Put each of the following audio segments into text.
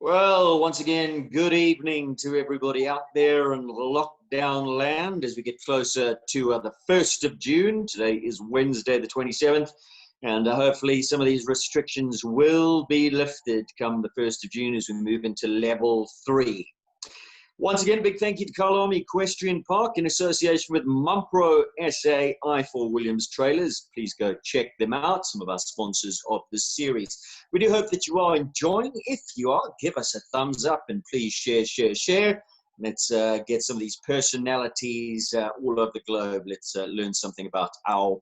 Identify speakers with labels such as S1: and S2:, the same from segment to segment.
S1: Well, once again, good evening to everybody out there in lockdown land as we get closer to the 1st of June. Today is Wednesday, the 27th, and hopefully some of these restrictions will be lifted come the 1st of June as we move into level 3. Once again, a big thank you to Kyalami Equestrian Park in association with Mumpro SA I4 Williams Trailers. Please go check them out, some of our sponsors of this series. We do hope that you are enjoying. If you are, give us a thumbs up and please share. Let's get some of these personalities all over the globe. Let's learn something about our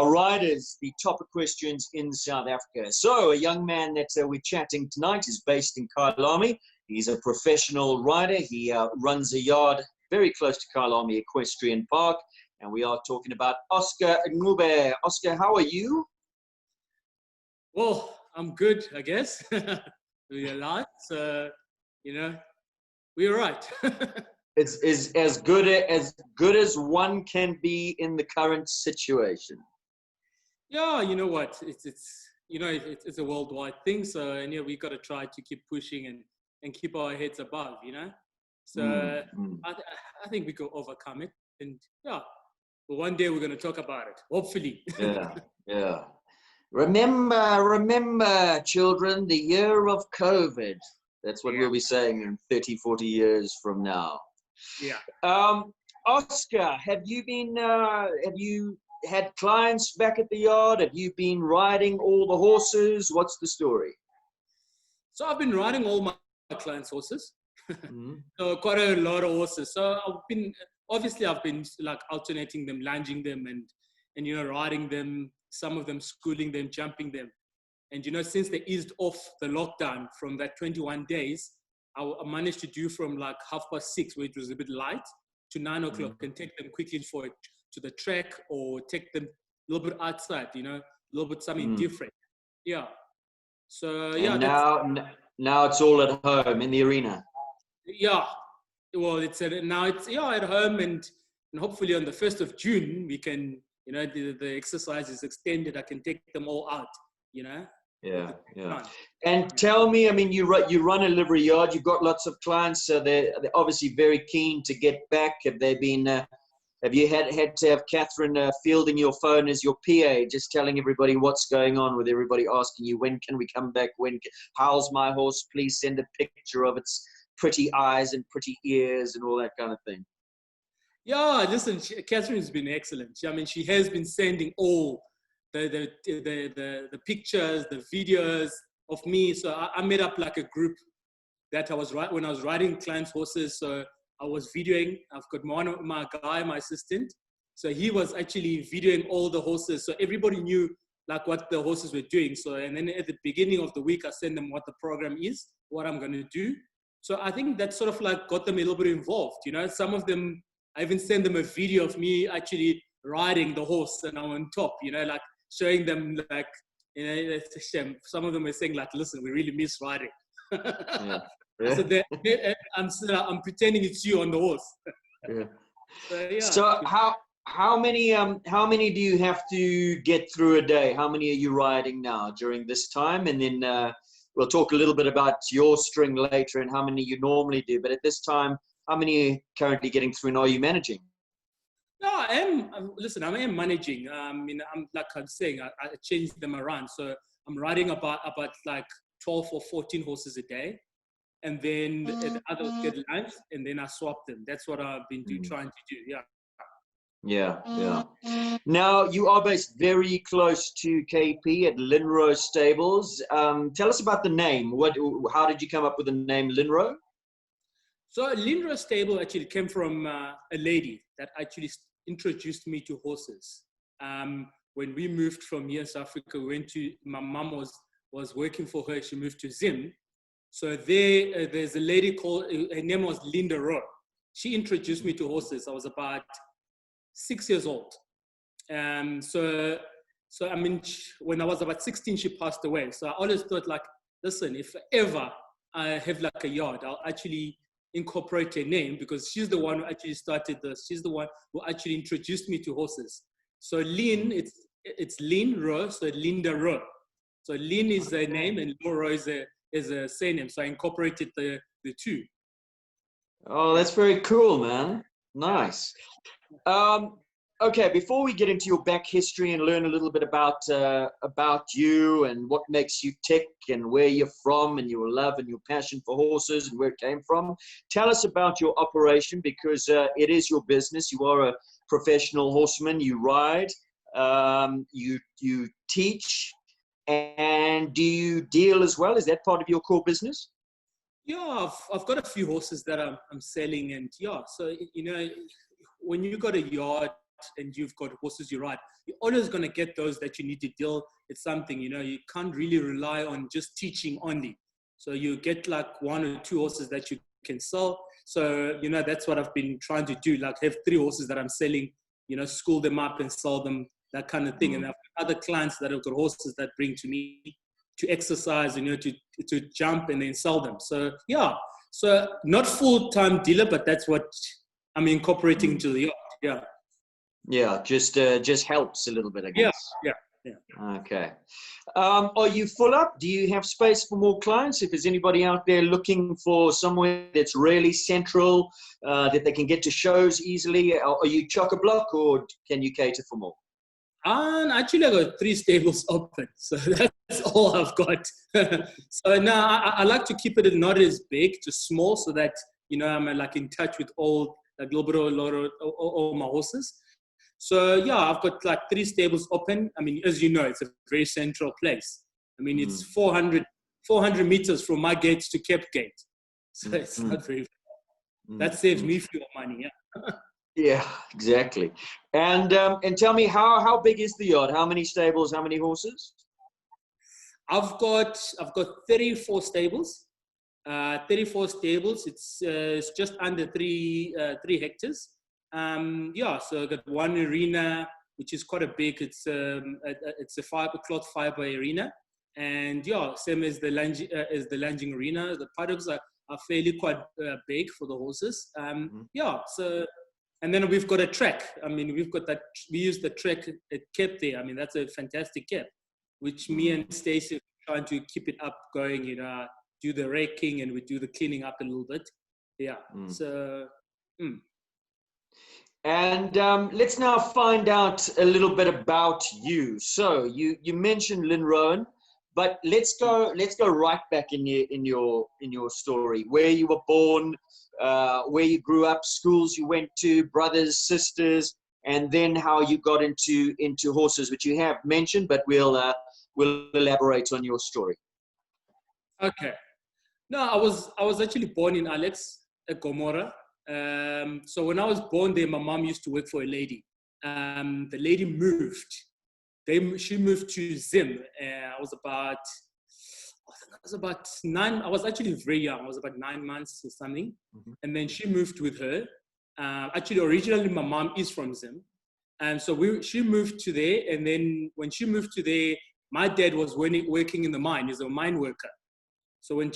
S1: riders, the top equestrians in South Africa. So a young man that we're chatting tonight is based in Kyalami. He's a professional rider. He runs a yard very close to Kyalami Equestrian Park. And we are talking about Oscar Ncube. Oscar, how are you?
S2: Well, I'm good, I guess. We're alive, so, we're right.
S1: It's as good as one can be in the current situation.
S2: Yeah, you know what? It's a worldwide thing, so and we got to try to keep pushing and keep our heads above, So I think we can overcome it, and but one day we're going to talk about it, hopefully.
S1: Yeah. Remember, children, the year of COVID. That's what we'll be saying in 30, 40 years from now.
S2: Yeah.
S1: Oscar, have you had clients back at the yard? Have you been riding all the horses? What's the story?
S2: So I've been riding all my clients' horses. So quite a lot of horses. So I've been like alternating them, lunging them and riding them, some of them schooling them, jumping them. And since they eased off the lockdown from that 21 days, I managed to do from like 6:30, where it was a bit light, to 9 o'clock and take them quickly to the track or take them a little bit outside, a little bit something different. Yeah. So
S1: now it's all at home in the arena.
S2: Yeah. Well, now it's at home, and hopefully on the 1st of June we can, the exercise is extended. I can take them all out,
S1: Yeah. And tell me, I mean, you run a livery yard. You've got lots of clients, so they're obviously very keen to get back. Have they been? Have you had to have Catherine fielding your phone as your PA, just telling everybody what's going on, with everybody asking you, when can we come back? How's my horse? Please send a picture of its pretty eyes and pretty ears and all that kind of thing.
S2: Yeah, listen, Catherine's been excellent. I mean, she has been sending all the pictures, the videos of me. So I made up like a group that when I was riding clients' horses. So I was videoing. I've got my guy, my assistant. So he was actually videoing all the horses. So everybody knew like what the horses were doing. So, and then at the beginning of the week, I send them what the program is, what I'm going to do. So I think that sort of like got them a little bit involved. Some of them, I even send them a video of me actually riding the horse and I'm on top, like showing them like, it's a shame. Some of them were saying like, listen, we really miss riding.
S1: Yeah.
S2: So I'm pretending it's you on the horse.
S1: So how many do you have to get through a day? How many are you riding now during this time? And then we'll talk a little bit about your string later and how many you normally do. But at this time, how many are you currently getting through and are you managing?
S2: No, I am managing. I'm like I'm saying, I change them around. So I'm riding about like 12 or 14 horses a day. And then the others get lunch and then I swap them. That's what I've been trying to do. Yeah.
S1: Now, you are based very close to KP at Linro Stables. Tell us about the name. How did you come up with the name Linro?
S2: So Linro Stable actually came from a lady that actually introduced me to horses. When we moved from here in South Africa, my mom was working for her. She moved to Zim. So there's a lady her name was Linda Rowe. She introduced me to horses. I was about 6 years old. So I mean, when I was about 16, she passed away. So I always thought like, listen, if ever I have like a yard, I'll actually incorporate her name because she's the one who actually started this. She's the one who actually introduced me to horses. So Lynn, it's Lynn Rowe, so Linda Rowe. So Lynn is her name and Rowe is as a surname. So I incorporated the two.
S1: Oh, that's very cool, man. Nice. Okay, before we get into your back history and learn a little bit about you and what makes you tick and where you're from and your love and your passion for horses and where it came from, tell us about your operation, because it is your business. You are a professional horseman. You ride, you teach, and do you deal as well? Is that part of your core business?
S2: Yeah, I've got a few horses that I'm selling, and yeah, so when you got a yard and you've got horses you ride, you're always going to get those that you need to deal with something. You can't really rely on just teaching only. So you get like 1 or 2 horses that you can sell. So that's what I've been trying to do, like have 3 horses that I'm selling, school them up and sell them, that kind of thing. And I've got other clients that have got horses that bring to me to exercise, to jump and then sell them. So yeah, so not full-time dealer, but that's what I'm incorporating into the yard.
S1: Yeah, just helps a little bit, I guess.
S2: Yeah.
S1: Okay. Are you full up? Do you have space for more clients? If there's anybody out there looking for somewhere that's really central, that they can get to shows easily, are you chock-a-block, or can you cater for more?
S2: Actually, I've got 3 stables open, so that's all I've got. So now I like to keep it not as big, just small, so that I'm like in touch with all my horses. So yeah, I've got like 3 stables open. I mean, as you know, it's a very central place. I mean, it's 400 meters from my gates to Cape Gate, so it's not very. That saves me fuel money. Yeah.
S1: Yeah, exactly. And tell me, how big is the yard? How many stables? How many horses?
S2: I've got 34 stables. 34 stables. It's just under 3 hectares. So I got 1 arena, which is quite a big. It's a cloth fiber arena, and yeah, same as the lunging arena. The paddocks are fairly quite big for the horses. So. And then we've got a track. I mean, we use the track at Cape there. I mean, that's a fantastic Cape, which me and Stacey are trying to keep it up going, do the raking and we do the cleaning up a little bit. Yeah. So.
S1: And let's now find out a little bit about you. So you mentioned Lynn Rowan, but let's go right back in your story, where you were born, where you grew up, schools you went to, brothers, sisters, and then how you got into horses, which you have mentioned, but we'll elaborate on your story.
S2: Okay. No, I was actually born in Alex, at Gomorrah. So when I was born there, my mom used to work for a lady. The lady moved. She moved to Zim. I was about 9. I was actually very young. I was about 9 months or something. And then she moved with her. Actually, originally, my mom is from Zim. And so she moved to there. And then when she moved to there, my dad was working in the mine. He's a mine worker. So when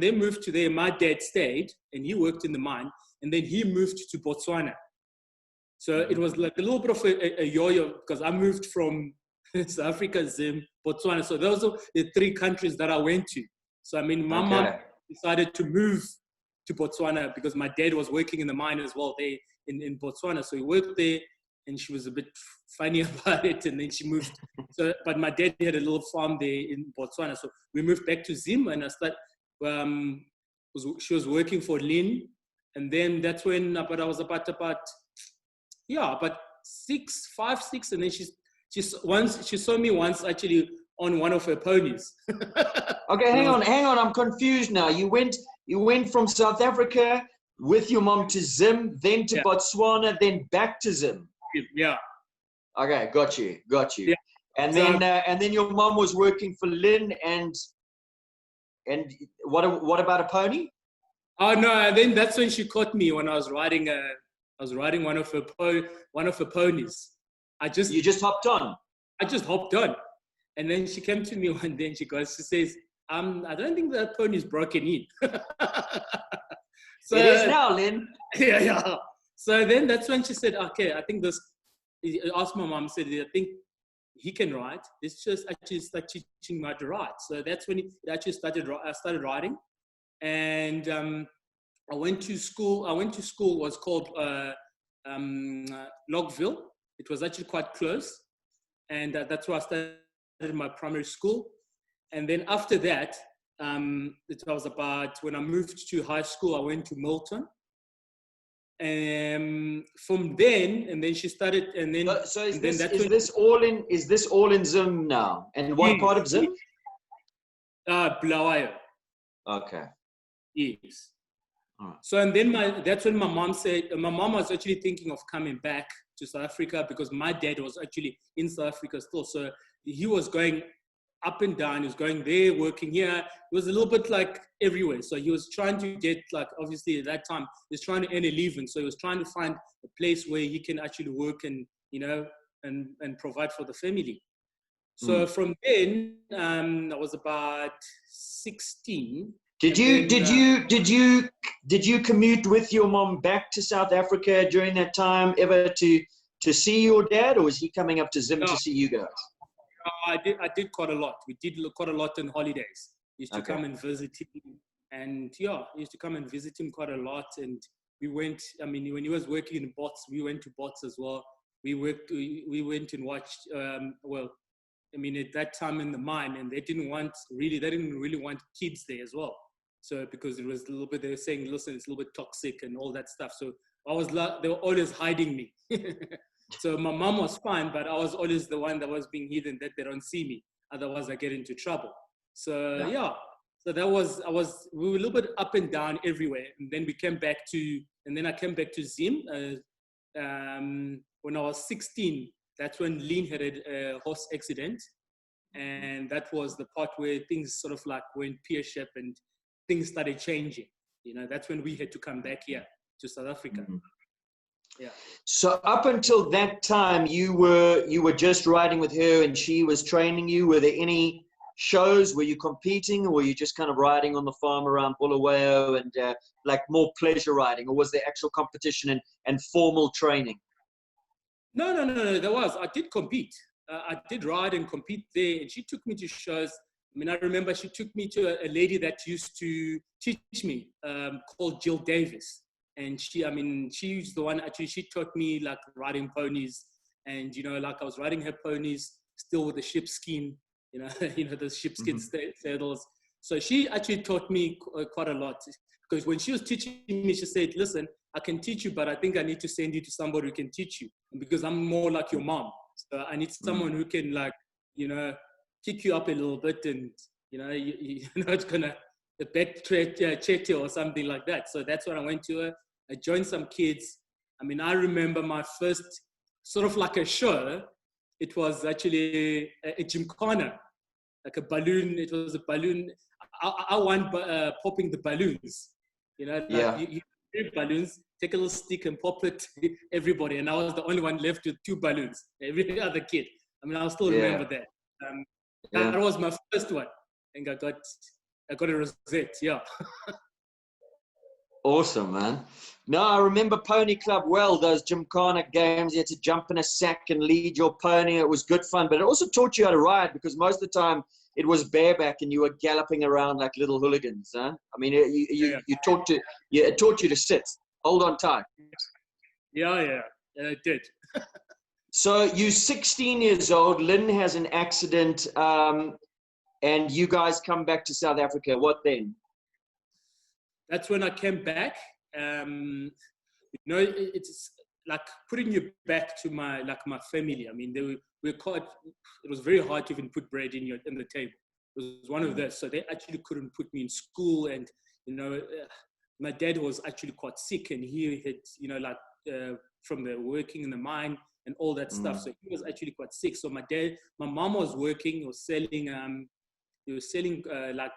S2: they moved to there, my dad stayed and he worked in the mine. And then he moved to Botswana. So it was like a little bit of a yo-yo, because I moved from South Africa, Zim, Botswana. So those are the 3 countries that I went to. So, I mean, my mom decided to move to Botswana because my dad was working in the mine as well there in Botswana. So he worked there and she was a bit funny about it. And then she moved. But my dad had a little farm there in Botswana. So we moved back to Zim and she was working for Lynn. And then that's when I was about 5, 6. And then she saw me once actually on one of her ponies.
S1: Okay, hang on. I'm confused now. You went from South Africa with your mom to Zim, then to Botswana, then back to Zim.
S2: Yeah.
S1: Okay, got you.
S2: Yeah.
S1: And then your mom was working for Lynn, and what about a pony?
S2: Oh no! And then that's when she caught me when I was riding one of her ponies.
S1: You just hopped on.
S2: I just hopped on, and then she came to me one day and she says, I don't think that pony's broken in. So,
S1: it is now, Lynn.
S2: Yeah. So then that's when she said, okay, I think this. I asked my mom, said, I think he can ride. Let's just actually start teaching him how to ride. So that's when it actually I started riding. And I went to school. It was called Lockville. It was actually quite close. And that's where I started my primary school. And then after that, it was about when I moved to high school, I went to Milton. And from then, and then she started, and then
S1: so is this all in Zim now? And what part of Zim?
S2: Bulawayo.
S1: Okay.
S2: Yes.
S1: All right.
S2: So and then that's when my mom said, my mom was actually thinking of coming back to South Africa because my dad was actually in South Africa still. So he was going up and down. He was going there, working here. It was a little bit like everywhere. So he was trying to get, like, obviously at that time, he was trying to earn a living. So he was trying to find a place where he can actually work and, you know, and provide for the family. So from then, I was about 16.
S1: Did you commute with your mom back to South Africa during that time ever to see your dad, or was he coming up to Zim to see you guys?
S2: I did quite a lot. We did quite a lot on holidays. Used to come and visit him, and used to come and visit him quite a lot. And we went. I mean, when he was working in Bots, we went to Bots as well. We went and watched. I mean, at that time in the mine, and they didn't really want kids there as well. So because it was a little bit, they were saying, listen, it's a little bit toxic and all that stuff. So they were always hiding me. So my mom was fine, but I was always the one that was being hidden, that they don't see me. Otherwise I get into trouble. So so we were a little bit up and down everywhere. And then I came back to Zim. When I was 16, that's when Lean had a horse accident. And that was the part where things sort of like went pear-shaped and things started changing. You know, that's when we had to come back here to South Africa.
S1: Mm-hmm.
S2: Yeah.
S1: So up until that time, you were just riding with her and she was training you. Were there any shows? Were you competing, or were you just kind of riding on the farm around Bulawayo and like more pleasure riding, or was there actual competition and formal training?
S2: No. I did compete. I did ride and compete there, and she took me to shows. I mean, I remember she took me to a lady that used to teach me called Jill Davis. And she's the one, actually, she taught me like riding ponies. And, you know, like I was riding her ponies still with the sheepskin, the sheepskin saddles. So she actually taught me quite a lot. Because when she was teaching me, she said, listen, I can teach you, but I think I need to send you to somebody who can teach you. Because I'm more like your mom. So I need someone who can, like, you know, kick you up a little bit and, you know, you're not going to check you or something like that. So that's when I went to her. I joined some kids. I mean, I remember my first sort of like a show. It was actually a gymkhana, like a balloon. It was a balloon. I won popping the balloons. You know, like you take balloons, take a little stick and pop it everybody. And I was the only one left with 2 balloons. Every other kid. I mean, I'll still remember that. That was my first one. And I got a rosette,
S1: Awesome, man. No, I remember Pony Club well, those gymkhana games. You had to jump in a sack and lead your pony. It was good fun, but it also taught you how to ride, because most of the time it was bareback and you were galloping around like little hooligans. Huh? I mean, it taught you to sit, hold on tight.
S2: Yeah, it did.
S1: So you're 16 years old. Lynn has an accident, and you guys come back to South Africa. What then?
S2: That's when I came back. It's like putting you back to my family. I mean, it was very hard to even put bread in the table. It was one of those. So they actually couldn't put me in school. And, you know, my dad was actually quite sick, and he had, from the working in the mine and all that stuff. So he was actually quite sick. So my mom was working, was selling, like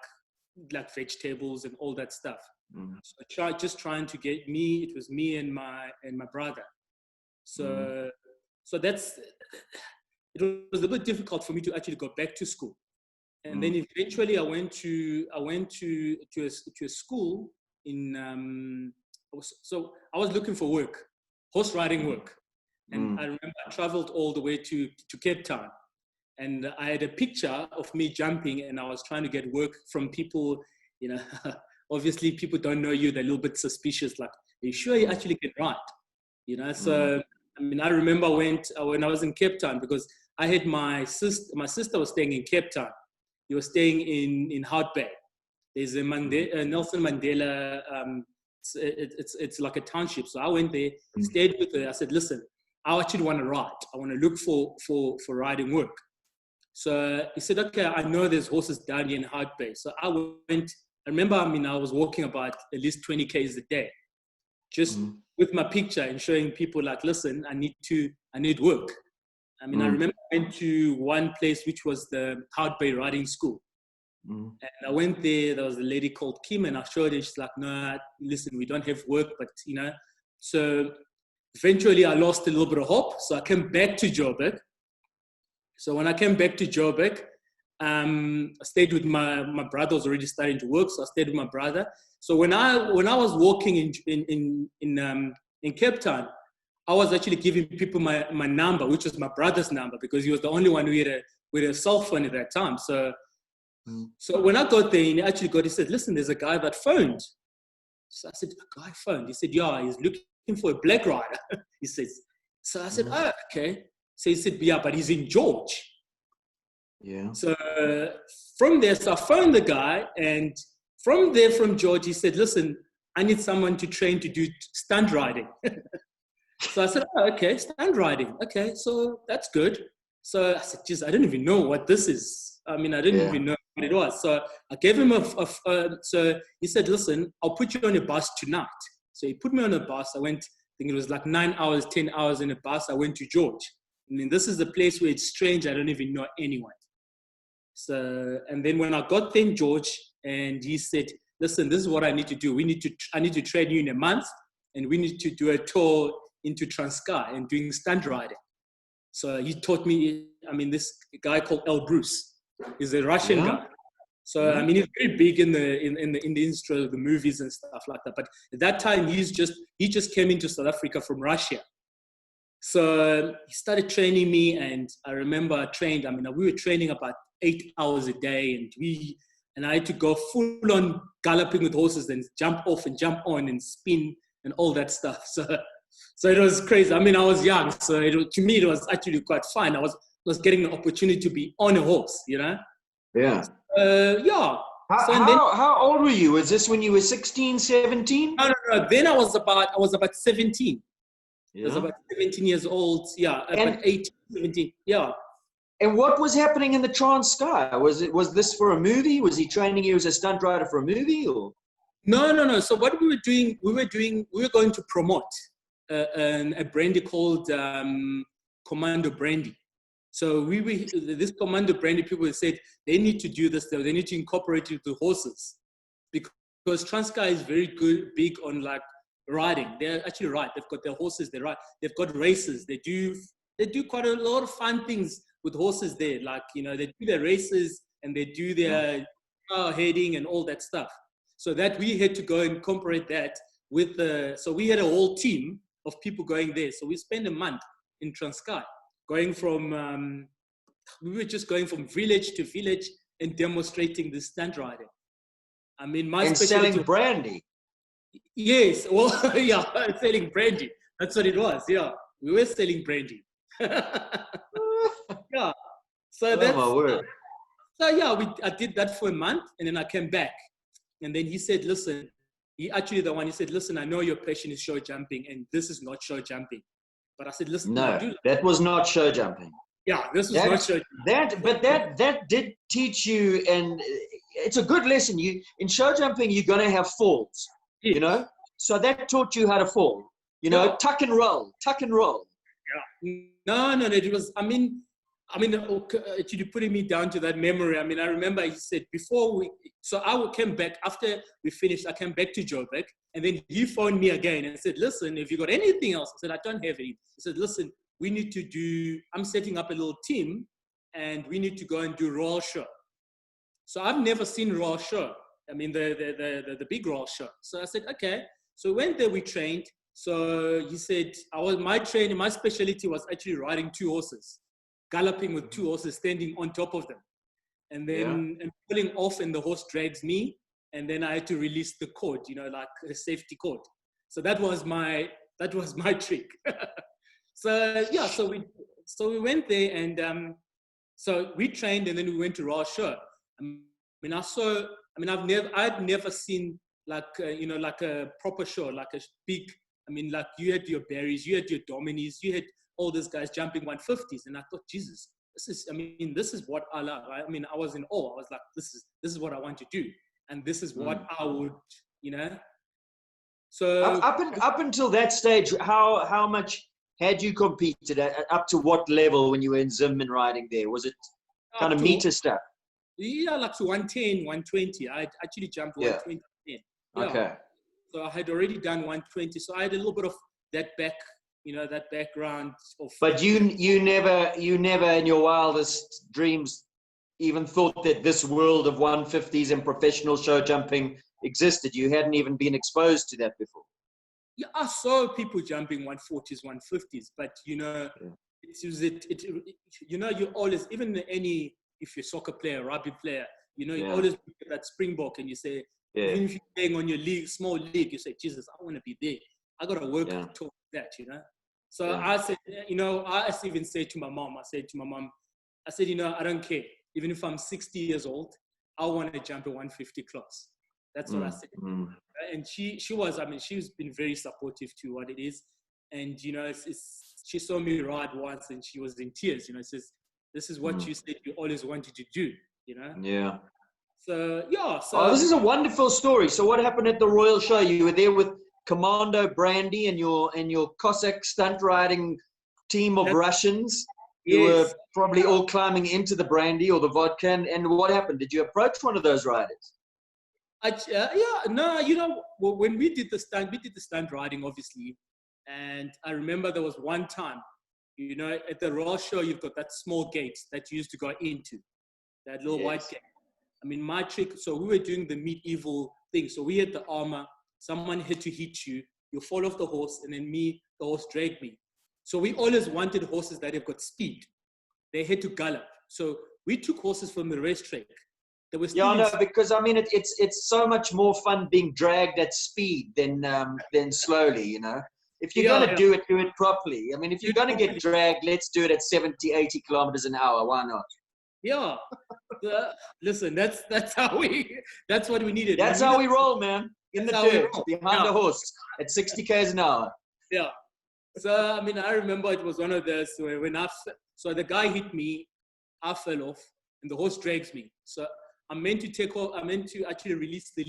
S2: vegetables and all that stuff. So just trying to get me. It was me and my brother. So it was a bit difficult for me to actually go back to school. And then eventually I went to a school in. So I was looking for work, horse riding work, and I remember I traveled all the way to Cape Town. And I had a picture of me jumping, and I was trying to get work from people, you know, obviously people don't know you, they're a little bit suspicious, like, are you sure you actually can ride? You know, so, I mean, I remember when I was in Cape Town, because I had my sister was staying in Cape Town. He was staying in Hout Bay. There's a Nelson Mandela, it's like a township. So I went there, stayed with her. I said, listen, I actually want to ride. I want to look for riding work. So he said, okay, I know there's horses down here in Hout Bay. So I went, I remember, I mean, I was walking about at least 20 Ks a day, just with my picture and showing people like, listen, I need work. I mean, I remember I went to one place, which was the Hout Bay Riding School. And I went there was a lady called Kim, and I showed her, she's like, no, listen, we don't have work, but, you know. So eventually I lost a little bit of hope. So I came back to Joburg. So when I came back to Joburg, I stayed with my brother was already starting to work. So I stayed with my brother. So when I was walking in Cape Town, I was actually giving people my number, which was my brother's number, because he was the only one who had a cell phone at that time. So when I got there, he said, listen, there's a guy that phoned. So I said, a guy phoned? He said, yeah, he's looking for a black rider. He says, so I said, oh, okay. So he said, yeah, but he's in George.
S1: Yeah.
S2: So from there, so I phoned the guy, and from George, he said, listen, I need someone to train to do stunt riding. So I said, oh, okay, stunt riding. Okay, so that's good. So I said, geez, I don't even know what this is. I mean, I didn't even know what it was. So I gave him so he said, listen, I'll put you on a bus tonight. So he put me on a bus. I went, I think it was like 9 hours, 10 hours in a bus. I went to George. I mean, this is the place where it's strange. I don't even know anyone. So, and then when I got there in George, and he said, listen, this is what I need to do. I need to train you in a month, and we need to do a tour into Transkei and doing stunt riding. So he taught me, I mean, this guy called El Bruce is a Russian guy. So, I mean, he's very big in the industry of the movies and stuff like that. But at that time, he just came into South Africa from Russia. So he started training me, and I remember I trained. I mean, we were training about 8 hours a day, and I had to go full on galloping with horses, and jump off and jump on and spin and all that stuff. So it was crazy. I mean, I was young, so to me it was actually quite fun. I was getting an opportunity to be on a horse, you know.
S1: Yeah.
S2: Yeah.
S1: How old were you? Was this when you were 16, 17?
S2: No. Then I was about 17.
S1: Yeah.
S2: I was about 17 years old. Yeah, about 18, 17. Yeah.
S1: And what was happening in the Transkei? Was this for a movie? Was he training you as a stunt rider for a movie, or? No. So what we were going to promote a brandy called Commando Brandy. So this Commando Brandy, people said they need to do this. They need to incorporate it with horses, because Transkei is very big on like riding. They're actually right. They've got their horses. They ride. They've got races. They do quite a lot of fun things with horses there. Like, you know, they do their races and they do their heading and all that stuff. So that we had to go and incorporate that with so we had a whole team of people going there. So we spent a month in Transkei, going from, we were just going from village to village and demonstrating the stunt riding. I mean, and selling brandy.
S2: Yes, well, yeah, selling brandy. That's what it was. Yeah, we were selling brandy. Yeah. So that's.
S1: Oh, my word.
S2: So yeah, I did that for a month, and then I came back, and then he said, "Listen," he said, "Listen, I know your passion is show jumping, and this is not show jumping." But I said, "Listen,
S1: no, that was not show jumping."
S2: Yeah, this was not show jumping.
S1: That did teach you, and it's a good lesson. In show jumping, you're gonna have falls. You know, so that taught you how to fall. You know, tuck and roll.
S2: Yeah. No. It was. I mean, actually putting me down to that memory. I mean, I remember he said so I came back after we finished. I came back to Joburg, and then he phoned me again and said, "Listen, if you got anything else," I said, "I don't have any." He said, "Listen, we need to do. I'm setting up a little team, and we need to go and do Royal Show." So I've never seen Royal Show. I mean, the big Royal Show. So I said, okay. So we went there, we trained. So he said, my specialty was actually riding two horses, galloping with two horses standing on top of them. And then and pulling off, and the horse drags me. And then I had to release the cord, like a safety cord. So that was my trick. So we went there, and so we trained, and then we went to Raw Show. I'd never seen like a proper show, like a big. Like you had your Berries, you had your Dominis, you had all these guys jumping 150s, and I thought, Jesus, this is what I love. I was in awe. I was like, this is what I want to do, and this is what I would, So
S1: up until that stage, how much had you competed up to what level when you were in Zim and riding there? Was it kind of meter stuff?
S2: Yeah, like to 110, 120. I actually jumped 120. Yeah.
S1: Okay.
S2: So I had already done 120. So I had a little bit of that that background of.
S1: But you never in your wildest dreams even thought that this world of 150s and professional show jumping existed. You hadn't even been exposed to that before.
S2: Yeah, I saw people jumping 140s, 150s, but you always, even if you're a soccer player, rugby player, you always look at that springbok and you say, even if you're playing on your small league, you say, Jesus, I want to be there. I got to work towards that, So I said, I even said to my mom, I said, I don't care. Even if I'm 60 years old, I want to jump a 150 class. That's what I said. And she's been very supportive to what it is. And, she saw me ride once and she was in tears, says, this is what you said you always wanted to do,
S1: Yeah.
S2: So
S1: this is a wonderful story. So what happened at the Royal Show? You were there with Commando Brandy and your Cossack stunt riding team of Russians. You were probably all climbing into the brandy or the vodka. And what happened? Did you approach one of those riders?
S2: When we did the stunt riding, obviously. And I remember there was one time, at the Royal Show, you've got that small gate that you used to go into, that little white gate. My trick, so we were doing the medieval thing. So we had the armor, someone had to hit you, you fall off the horse, and then the horse dragged me. So we always wanted horses that have got speed. They had to gallop. So we took horses from the racetrack. Because it's so much more fun being dragged at speed than slowly, If you're going to do it properly. If you're going to get dragged, let's do it at 70, 80 kilometers an hour. Why not? Yeah. Listen, that's what we needed.
S1: That's how we roll, man. In the dirt, behind the horse at 60 k's an hour.
S2: Yeah. So, I remember it was one of those where so the guy hit me, I fell off, and the horse drags me. So I'm meant to actually release the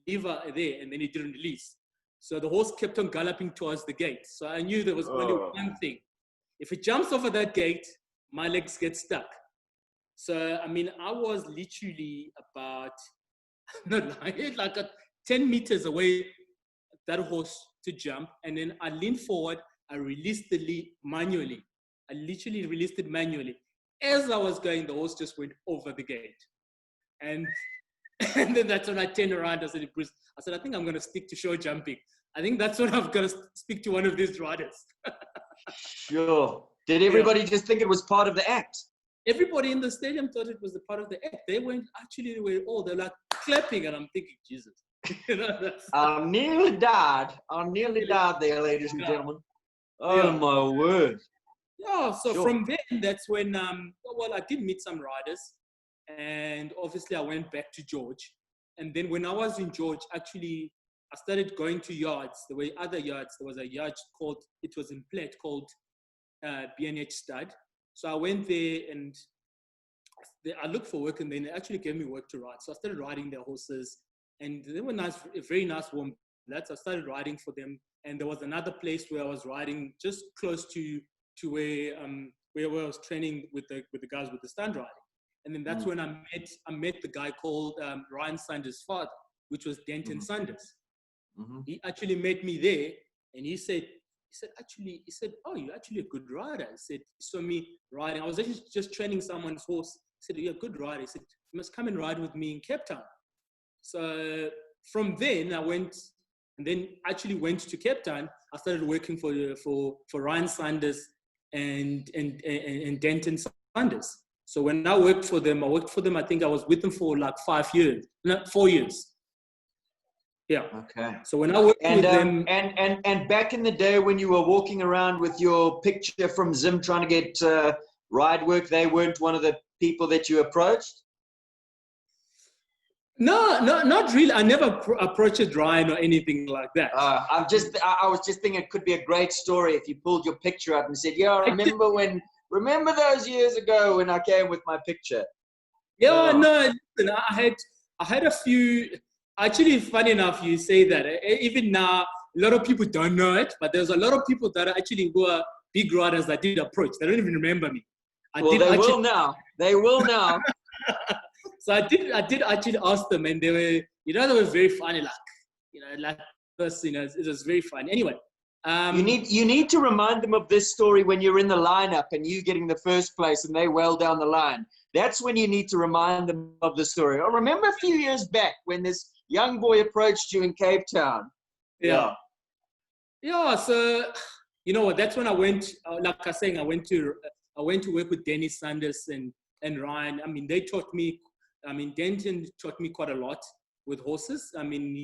S2: lever there, and then it didn't release. So the horse kept on galloping towards the gate. So I knew there was only one thing. If it jumps over that gate, my legs get stuck. So, I was literally about, like 10 meters away, that horse to jump. And then I leaned forward, I released the lead manually. I literally released it manually. As I was going, the horse just went over the gate. And then that's when I turned around. I said, Bruce, I think I'm going to stick to show jumping. I think that's when I'm going to speak to one of these riders.
S1: Sure. Did everybody just think it was part of the act?
S2: Everybody in the stadium thought it was a part of the act. They're like clapping, and I'm thinking, Jesus.
S1: I nearly died there, ladies and gentlemen. Oh, my word.
S2: Yeah, so from then, that's when, I did meet some riders. And obviously, I went back to George. And then when I was in George, actually, I started going to yards. There were other yards. There was a yard it was in Platte called B&H Stud. So I went there and I looked for work, and then they actually gave me work to ride. So I started riding their horses, and they were very nice, warm lads. I started riding for them. And there was another place where I was riding just close to where I was training with the guys with the stunt riding. And then that's when I met the guy called Ryan Sanders' father, which was Denton Sanders. He actually met me there, and he said, oh, you're actually a good rider. He said, he saw me riding. I was actually just training someone's horse. He said, you're a good rider. He said, you must come and ride with me in Cape Town. So from then I went to Cape Town. I started working for Ryan Sanders and Denton Sanders. So when I worked for them, I think I was with them for like 5 years, no, 4 years. Yeah.
S1: Okay.
S2: So when I worked with them,
S1: and back in the day when you were walking around with your picture from Zim trying to get ride work, they weren't one of the people that you approached?
S2: No, not really. I never approached Ryan or anything like that.
S1: I was just thinking it could be a great story if you pulled your picture up and said, "Yeah, I remember those years ago when I came with my picture."
S2: Yeah, no, listen, I had a few. Actually, funny enough, you say that. Even now, a lot of people don't know it, but there's a lot of people that who are big riders that did approach. They don't even remember me.
S1: Will now. They will now.
S2: So I did actually ask them, and they were, they were very funny, like this, it was very funny. Anyway,
S1: you need to remind them of this story when you're in the lineup and you getting the first place and they well down the line. That's when you need to remind them of the story. I remember a few years back when this young boy approached you in Cape Town.
S2: Yeah. So you know what? That's when I went. Like I was saying, I went to work with Dennis Sanders and Ryan. I mean, they taught me. I mean, Denton taught me quite a lot with horses. I mean,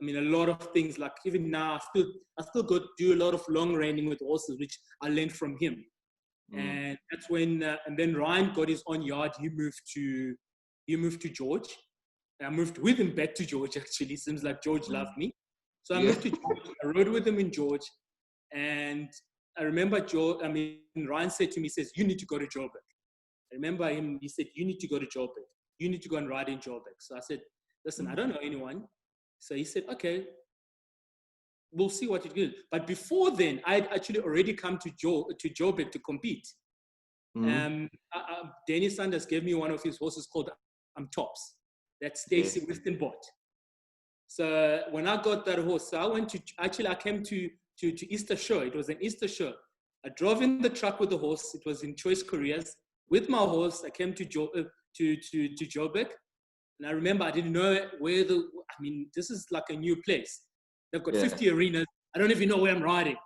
S2: a lot of things. Like even now, I still go do a lot of long reining with horses, which I learned from him. And that's when, and then Ryan got his own yard. He moved to George. I moved with him back to George. Actually, seems like George loved me. So I moved to George. I rode with him in George, and I remember Ryan said to me, he says, "You need to go to Joburg." I remember him. He said, "You need to go to Joburg. You need to go and ride in Joburg." So I said, "Listen, I don't know anyone." So he said, "Okay, we'll see what you do." But before then, I'd actually already come to Joburg to compete. Dennis Sanders gave me one of his horses called Tops that Stacey Weston bought. So when I got that horse, so I came to Easter Show. It was an Easter show. I drove in the truck with the horse. It was in Choice Couriers. With my horse, I came to Joburg. And I remember I didn't know where this is like a new place. They've got 50 arenas. I don't even know where I'm riding.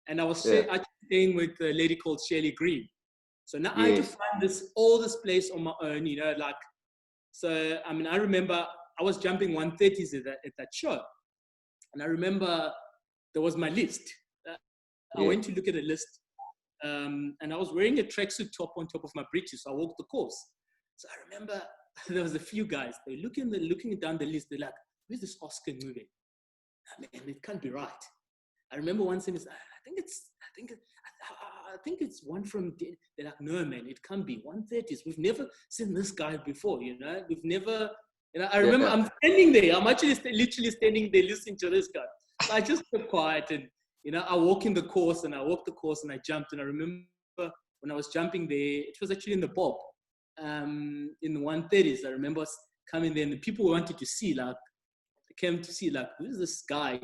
S2: And I was staying with a lady called Shirley Green. So now I had to find all this place on my own, So, I remember I was jumping 130s at that show. And I remember there was my list. I went to look at a list. And I was wearing a tracksuit top on top of my breeches. So I walked the course. So I remember there was a few guys. They were looking down the list. They're like, "Where's this Oscar moving? Man, it can't be right." I remember one saying, I think it's one from. They're like, "No, man, it can't be 130s. We've never seen this guy before. We've never." I remember I'm standing there. I'm actually literally standing there listening to this guy. So I just kept quiet and I walked the course and I jumped. And I remember when I was jumping there, it was actually in the Bob, in the 130s. I remember coming there and the people wanted to see, came to see, who's this guy,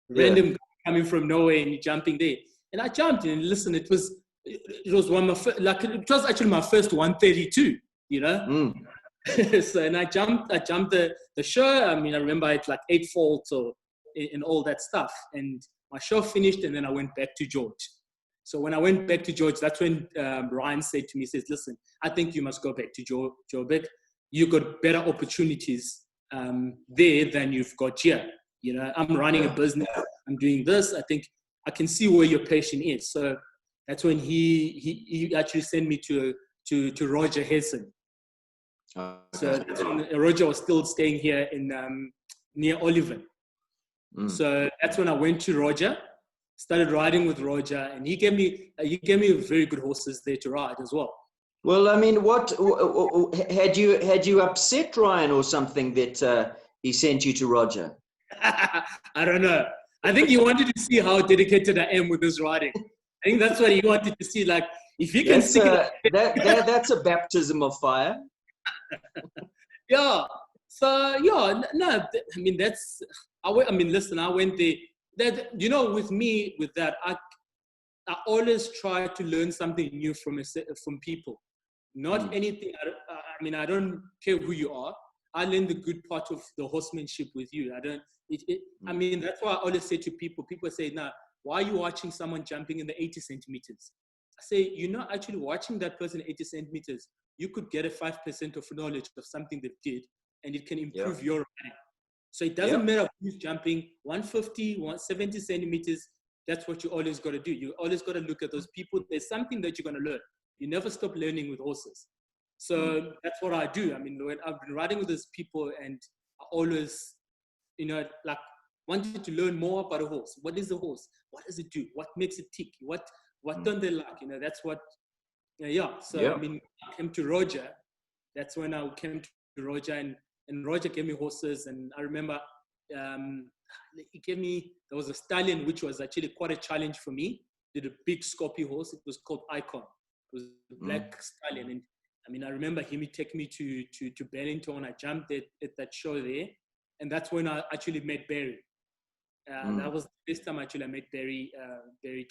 S2: random guy coming from nowhere and jumping there. And I jumped and listen, it was actually my first 132, So, and I jumped the show. I remember it's like 8 faults or in all that stuff. And my show finished and then I went back to George. So when I went back to George, that's when Ryan said to me, he says, "Listen, I think you must go back to Joburg. You got better opportunities there than you've got here. I'm running a business. I'm doing this. I think I can see where your passion is." So that's when he actually sent me to Roger Hessen. So that's when Roger was still staying here in near Oliven. So that's when I went to Roger, started riding with Roger, and he gave me very good horses there to ride as well.
S1: Well, what had you upset Ryan or something that he sent you to Roger?
S2: I don't know. I think he wanted to see how dedicated I am with this riding. I think that's what he wanted to see. Like, if he can see
S1: that's a baptism of fire.
S2: Yeah. So no. Listen. I went there. That with me with that, I always try to learn something new from people. Not anything. I don't care who you are. I learn the good part of the horsemanship with you. I don't. That's why I always say to people. People say, "Nah, why are you watching someone jumping in the 80 centimeters? I say, you're not actually watching that person 80 centimeters. You could get a 5% of knowledge of something they did, and it can improve your riding. So it doesn't matter who's jumping 150, 170 centimeters. That's what you always got to do. You always got to look at those people. There's something that you're going to learn. You never stop learning with horses. So that's what I do. I mean, when I've been riding with those people, and I always, like, wanted to learn more about a horse. What is a horse? What does it do? What makes it tick? What don't they like? That's what, So, I mean, I came to Roger. That's when I came to Roger, and Roger gave me horses. And I remember he gave me, there was a stallion, which was actually quite a challenge for me. Did a big Scorpio horse. It was called Icon. It was a black stallion. And I mean, I remember him take me to Bellington. I jumped at that show there. And that's when I actually met Barry. That was the first time actually I met Barry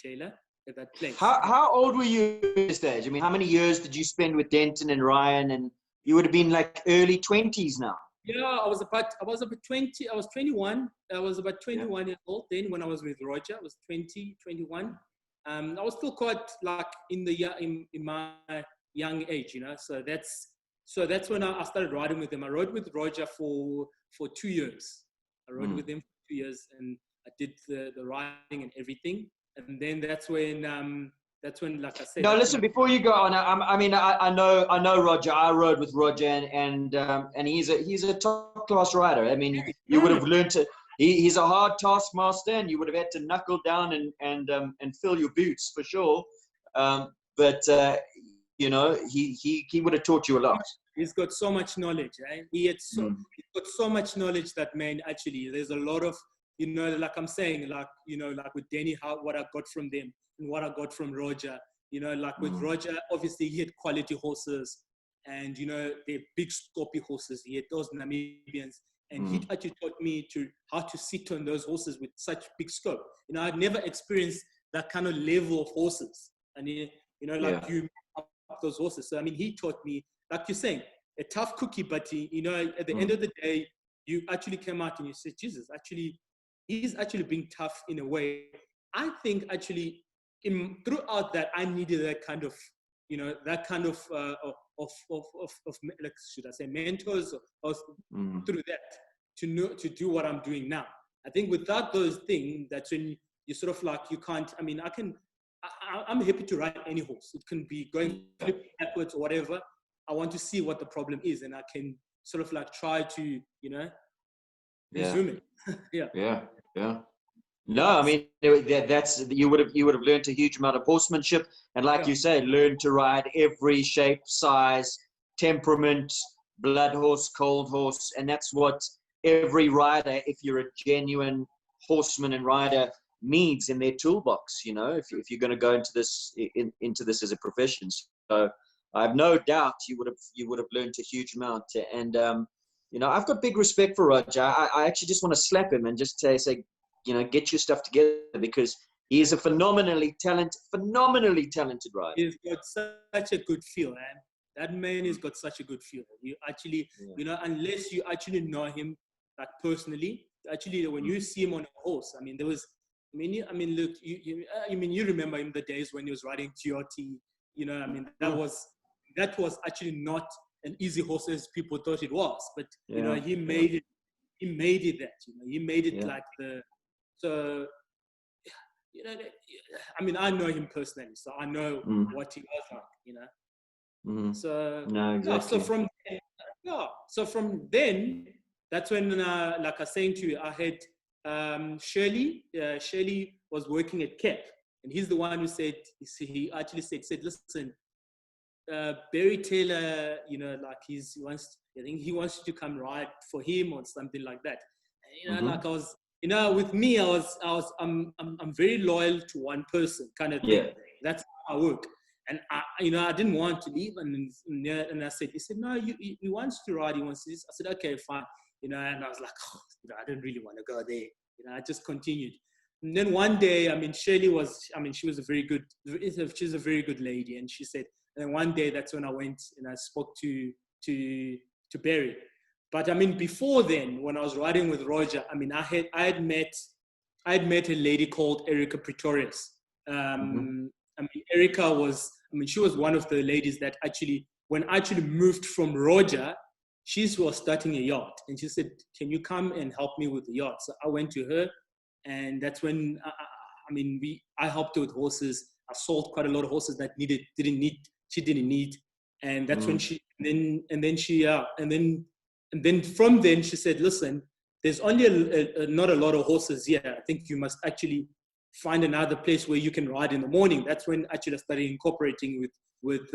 S2: Taylor at that place.
S1: How old were you at this stage? I mean, how many years did you spend with Denton and Ryan? And you would have been like early 20s now.
S2: Yeah, I was about 20. I was 21. I was about 21 years old then when I was with Roger. I was 20, 21. I was still quite like in my young age, So that's when I started riding with him. I rode with Roger for 2 years. I rode with him for 2 years, and I did the riding and everything. And then that's when, like I said.
S1: No, listen. Before you go on, I know Roger. I rode with Roger, and he's a top class rider. I mean, you would have learned to. He's a hard taskmaster, and you would have had to knuckle down and fill your boots for sure. But he would have taught you a lot.
S2: He's got so much knowledge. Right? He's got so much knowledge, that man. Actually, there's a lot of, like I'm saying, like with Danny, what I got from them and what I got from Roger. Like with Roger, obviously he had quality horses, and they're big Scorpio horses. He had those Namibians, and he actually taught me how to sit on those horses with such big scope. I'd never experienced that kind of level of horses, and you those horses. So I mean, he taught me, like you're saying, a tough cookie, but at the end of the day, you actually came out and you said, Jesus, actually, he's actually being tough in a way. I think actually throughout that, I needed that kind of, like, should I say, mentors or through that to do what I'm doing now. I think without those things, that's when you sort of like, you can't, I mean, I'm happy to ride any horse. It can be going flip backwards or whatever. I want to see what the problem is, and I can sort of like try to, resume it.
S1: Yeah. No, I mean, that's you would have learned a huge amount of horsemanship, and like you say, learn to ride every shape, size, temperament, blood horse, cold horse, and that's what every rider, if you're a genuine horseman and rider, needs in their toolbox. If you're going to go into this as a profession. So I have no doubt you would have learned a huge amount. And I've got big respect for Roger. I actually just want to slap him and just say, get your stuff together, because he is a phenomenally talented rider.
S2: He's got such a good feel, man. That man has got such a good feel. You actually, unless you actually know him like personally, actually when you see him on a horse, I mean, look, you remember him the days when he was riding GRT. That was actually not an easy horse as people thought it was, but he made it. He made it that. He made it like the. So, I mean, I know him personally, so I know what he was like. So
S1: no, exactly.
S2: So from then, that's when, like I was saying to you, I had Shirley. Shirley was working at CAP, and he's the one who said, he actually said, listen, Barry Taylor, like I think he wants you to come ride for him or something like that. And, like I was, with me, I'm very loyal to one person kind of thing.
S1: Yeah.
S2: That's how I work. And I didn't want to leave. And I said, he said, no, he wants to ride. He wants this. I said, okay, fine. And I was like, I didn't really want to go there. I just continued. And then one day, Shirley she's a very good lady. And she said, and then one day, that's when I went and I spoke to Barry. But before then, when I was riding with Roger, I had met a lady called Erica Pretorius. I mean, Erica was, I mean, she was one of the ladies that actually, when I actually moved from Roger, she was starting a yacht. And she said, can you come and help me with the yacht? So I went to her, and that's when, I helped her with horses. I sold quite a lot of horses that she didn't need. And that's when and then from then she said, listen, there's only not a lot of horses here. I think you must actually find another place where you can ride in the morning. That's when actually I started incorporating with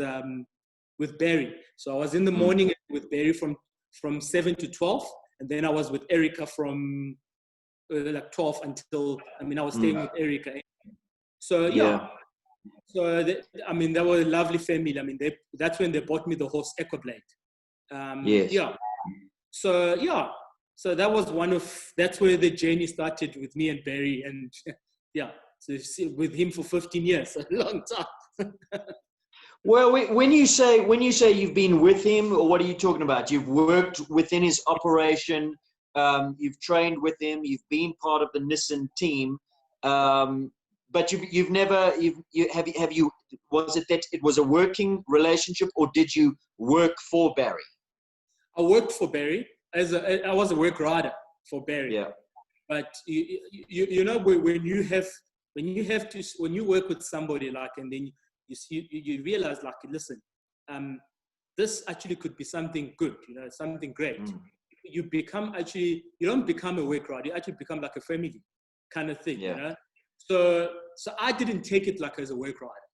S2: Barry. So I was in the morning with Barry from 7 to 12, and then I was with Erica from like 12 until, I was staying with Erica. So so they were a lovely family. That's when they bought me the horse Equablade. So that was that's where the journey started with me and Barry, and so with him for 15 years, a long time.
S1: Well, when you say you've been with him, or what are you talking about? You've worked within his operation, you've trained with him, you've been part of the Nissan team, but you've never was it that it was a working relationship, or did you work for Barry?
S2: I worked for Barry I was a work rider for Barry.
S1: Yeah.
S2: But you know, when you work with somebody, like, and then you realize, like, listen, this actually could be something good, something great. You don't become a work rider, you actually become like a family kind of thing, So I didn't take it like as a work rider.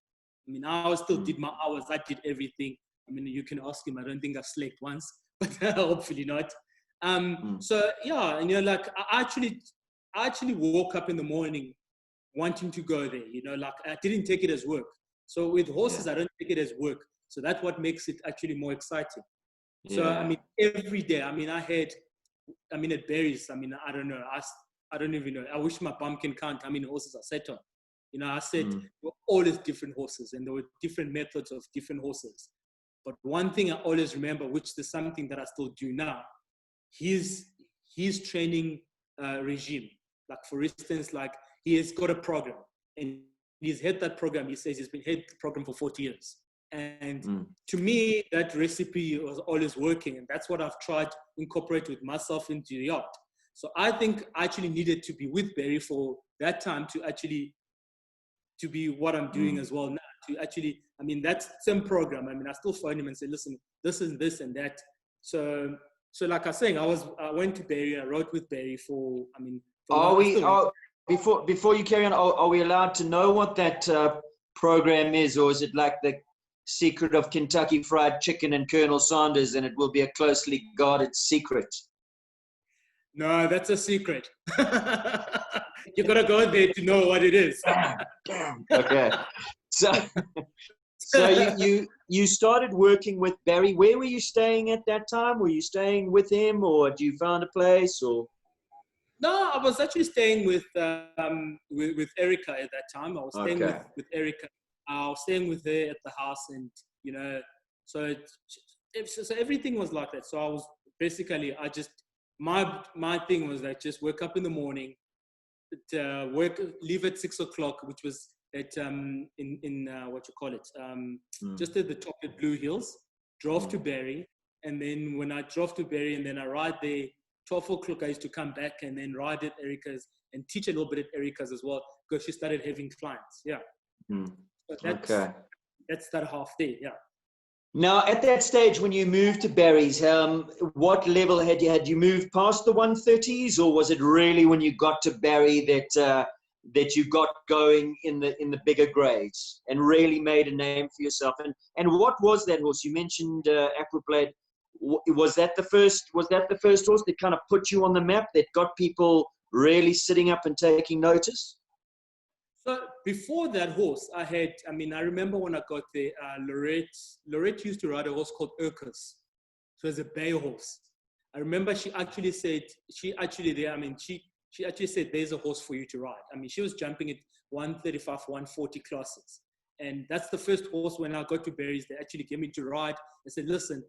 S2: I still did my hours, I did everything. You can ask him, I don't think I've slaked once, but hopefully not. So yeah, and like I actually woke up in the morning wanting to go there, like I didn't take it as work. So with horses, I don't take it as work. So that's what makes it actually more exciting. So every day, I had, at Barry's, I don't know, I don't even know. I wish my bum can count how many horses I sat on. I said there were always different horses, and there were different methods of different horses. But one thing I always remember, which is something that I still do now, his training regime. Like, for instance, like, he has got a program, and he's had that program. He says he's been had the program for 40 years. And to me, that recipe was always working. And that's what I've tried to incorporate with myself into the yacht. So I think I actually needed to be with Barry for that time to be what I'm doing as well now. To actually, that same program. I still phone him and say, listen, this is this and that. So like I was saying, I went to Barry, I wrote with Barry for
S1: before you carry on, are we allowed to know what that program is, or is it like the secret of Kentucky Fried Chicken and Colonel Sanders, and it will be a closely guarded secret?
S2: No, that's a secret. You gotta go there to know what it is.
S1: Okay. So you started working with Barry. Where were you staying at that time? Were you staying with him, or did you find a place, or?
S2: No, I was actually staying with Erica at that time. I was staying with Erica. I was staying with her at the house, and so everything was like that. So I was basically, my thing was like, just wake up in the morning, leave at 6 o'clock, which was at in what you call it, just at the top of Blue Hills. Drove to Barry, and then when I drove to Barry, and then I ride there. 12 o'clock, I used to come back and then ride at Erica's and teach a little bit at Erica's as well, because she started having clients. Yeah. So that's that half day. Yeah.
S1: Now, at that stage, when you moved to Barry's, what level had you moved past the 130s, or was it really when you got to Barry that you got going in the bigger grades and really made a name for yourself? And what was that horse? You mentioned Aquablade. Was that the first horse that kind of put you on the map, that got people really sitting up and taking notice?
S2: So before that horse, I had, I remember when I got there, Lorette used to ride a horse called Urkus. So it was a bay horse. I remember she actually said, she actually said, there's a horse for you to ride. She was jumping at 135, 140 classes. And that's the first horse when I got to Barry's, they actually gave me to ride. They said, listen,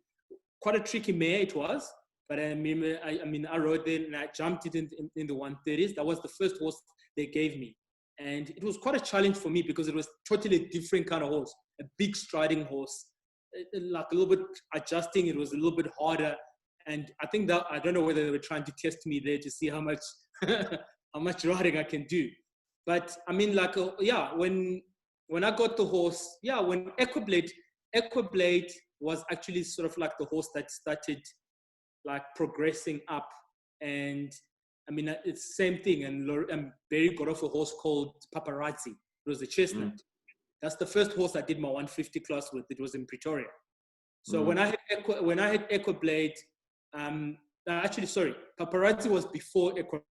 S2: quite a tricky mare it was, but I rode there and I jumped it in the 130s. That was the first horse they gave me. And it was quite a challenge for me because it was totally different kind of horse, a big striding horse, like a little bit adjusting. It was a little bit harder. And I think that, I don't know whether they were trying to test me there to see how much, how much riding I can do. But I mean, like, yeah, when I got the horse, yeah, when Equiblade was actually sort of like the horse that started like progressing up. And I mean, it's the same thing. And Barry got off a horse called Paparazzi. It was a chestnut. That's the first horse I did my 150 class with. It was in Pretoria. So when I had Equiblade, actually, sorry, Paparazzi was before Equiblade.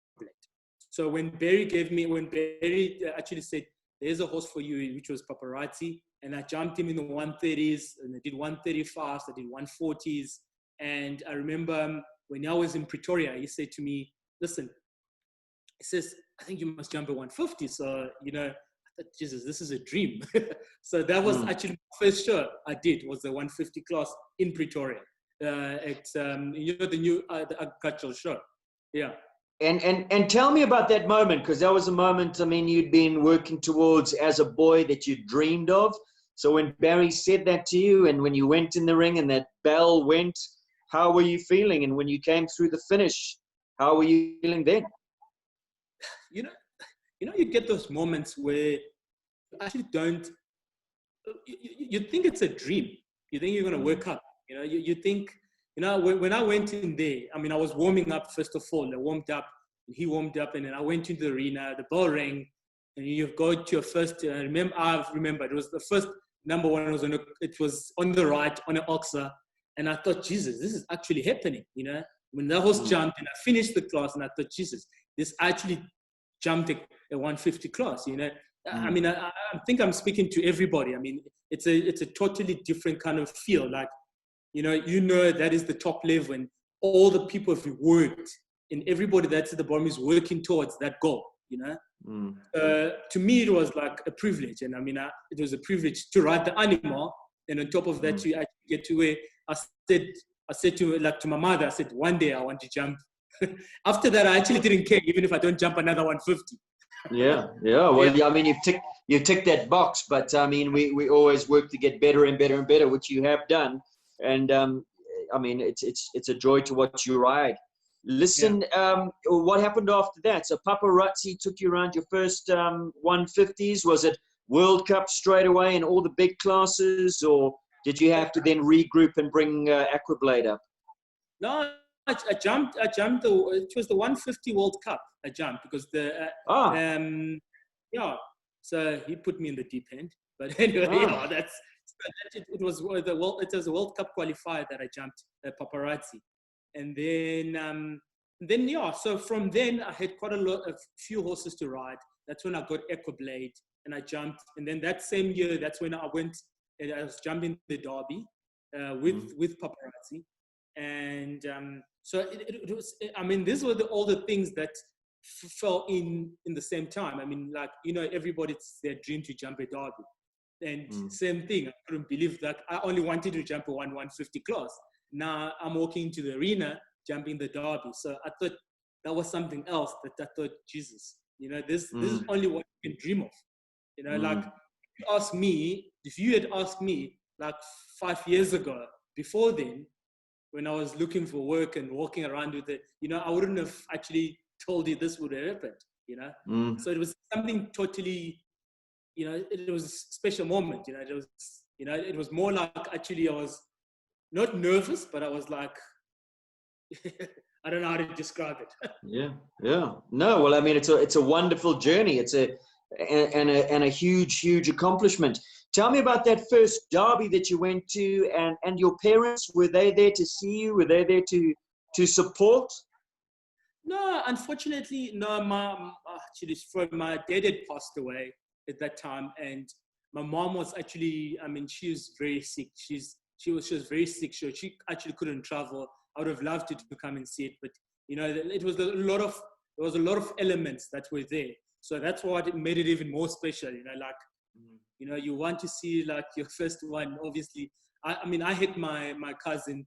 S2: So when Barry actually said, there's a horse for you, which was Paparazzi, and I jumped him in the 130s, and I did 135s, I did 140s. And I remember when I was in Pretoria, he said to me, listen, he says, I think you must jump at 150. So, you know, I thought, Jesus, this is a dream. So that was actually the first show I did, was the 150 class in Pretoria. At, you know, the new the agricultural show. Yeah.
S1: And tell me about that moment, because that was a moment, I mean, you'd been working towards as a boy that you dreamed of. So when Barry said that to you, and when you went in the ring and that bell went, how were you feeling? And when you came through the finish, how were you feeling then?
S2: You know, you get those moments where you actually don't, you think it's a dream. You think you're going to work up. You know, you think, you know, when I went in there, I mean, I was warming up, first of all. I warmed up, and he warmed up, and then I went into the arena, the bell rang, and you go to your first, I remember, it was the first number one, it was on the right, on an oxer, and I thought, Jesus, this is actually happening, you know? When that horse jumped, and I finished the class, and I thought, Jesus, this actually jumped a 150 class, you know? I mean, I think I'm speaking to everybody. I mean, it's a totally different kind of feel, like, you know that is the top level, and all the people have worked, and everybody that's at the bottom is working towards that goal, you know? To me, it was like a privilege. And I mean, it was a privilege to ride the animal. And on top of that, you actually get to where I said to my mother, I said, one day I want to jump. After that, I actually didn't care, even if I don't jump another 150.
S1: Yeah. Well, yeah. I mean, you've ticked that box, but I mean, we always work to get better and better and better, which you have done. And I mean, it's a joy to watch you ride. Listen, what happened after that? So Paparazzi took you around your first 150s. Was it World Cup straight away in all the big classes, or did you have to then regroup and bring Equiblade up?
S2: No, I jumped. It was the 150 World Cup. I jumped because So he put me in the deep end. But anyway, it was a World Cup qualifier that I jumped Paparazzi. And then so from then I had a few horses to ride. That's when I got Equiblade and I jumped. And then that same year, that's when I went and I was jumping the Derby with Paparazzi. And so it was, I mean, these were all the things that fell in the same time. I mean, like, you know, everybody's their dream to jump a Derby. And same thing, I couldn't believe that I only wanted to jump a 150 class. Now I'm walking into the arena, jumping the Derby. So I thought that was something else that I thought, Jesus, you know, this is only what you can dream of. You know, like, if you had asked me like 5 years ago, before then, when I was looking for work and walking around with it, you know, I wouldn't have actually told you this would have happened, you know? So it was something totally, you know, it was a special moment, you know, it was more like, actually I was not nervous, but I was like, I don't know how to describe it.
S1: Yeah. No, well, I mean, it's a wonderful journey. It's a huge accomplishment. Tell me about that first Derby that you went to, and your parents, were they there to see you? Were they there to support?
S2: No, unfortunately, no. My dad had passed away at that time, and my mom was actually, I mean, she was very sick. She was very sick. She actually couldn't travel. I would have loved to come and see it, but you know, there was a lot of elements that were there. So that's what made it even more special. You know, like, you know, you want to see like your first one. Obviously, I mean, I had my cousin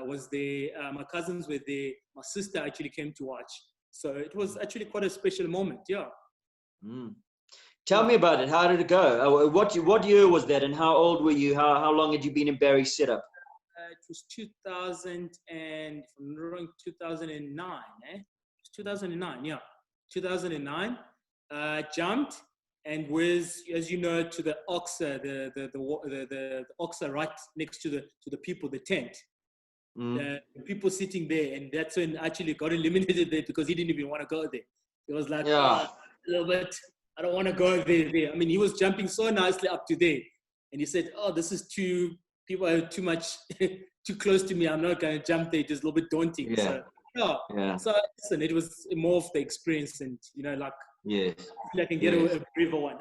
S2: was there. My cousins were there. My sister actually came to watch. So it was actually quite a special moment. Yeah.
S1: Tell me about it. How did it go? What year was that, and how old were you? How long had you been in Barry's setup?
S2: It was 2000 and, if I'm not wrong, 2009. Eh? 2009, yeah, 2009. Jumped and was, as you know, to the Oxa, the Oxa right next to the people, the tent. The people sitting there, and that's when actually got eliminated there because he didn't even want to go there. He was like,
S1: Yeah.
S2: a little bit, I don't want to go there. I mean, he was jumping so nicely up to there, and he said, "Oh, this is people are too much, too close to me. I'm not going to jump there. Just a little bit daunting."
S1: Yeah.
S2: So yeah.
S1: Yeah.
S2: So listen, it was more of the experience, and like,
S1: Yes.
S2: I can get a braver one.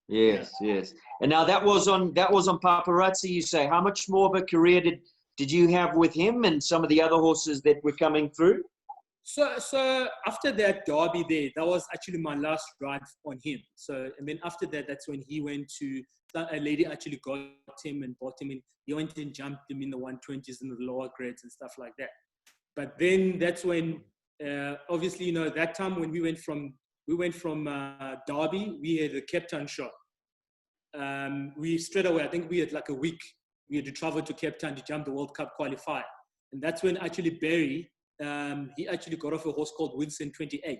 S1: Yes, yes. And now that was on Paparazzi, you say. How much more of a career did you have with him and some of the other horses that were coming through?
S2: So after that derby there, that was actually my last ride on him. So, and then after that, that's when he went to, a lady actually got him and bought him in. He went and jumped him in the 120s and the lower grades and stuff like that. But then that's when, obviously, that time when we went from Derby, we had the Cape Town show. We straight away, I think we had like a week, we had to travel to Cape Town to jump the World Cup qualifier. And that's when actually Barry, he actually got off a horse called Winston 28.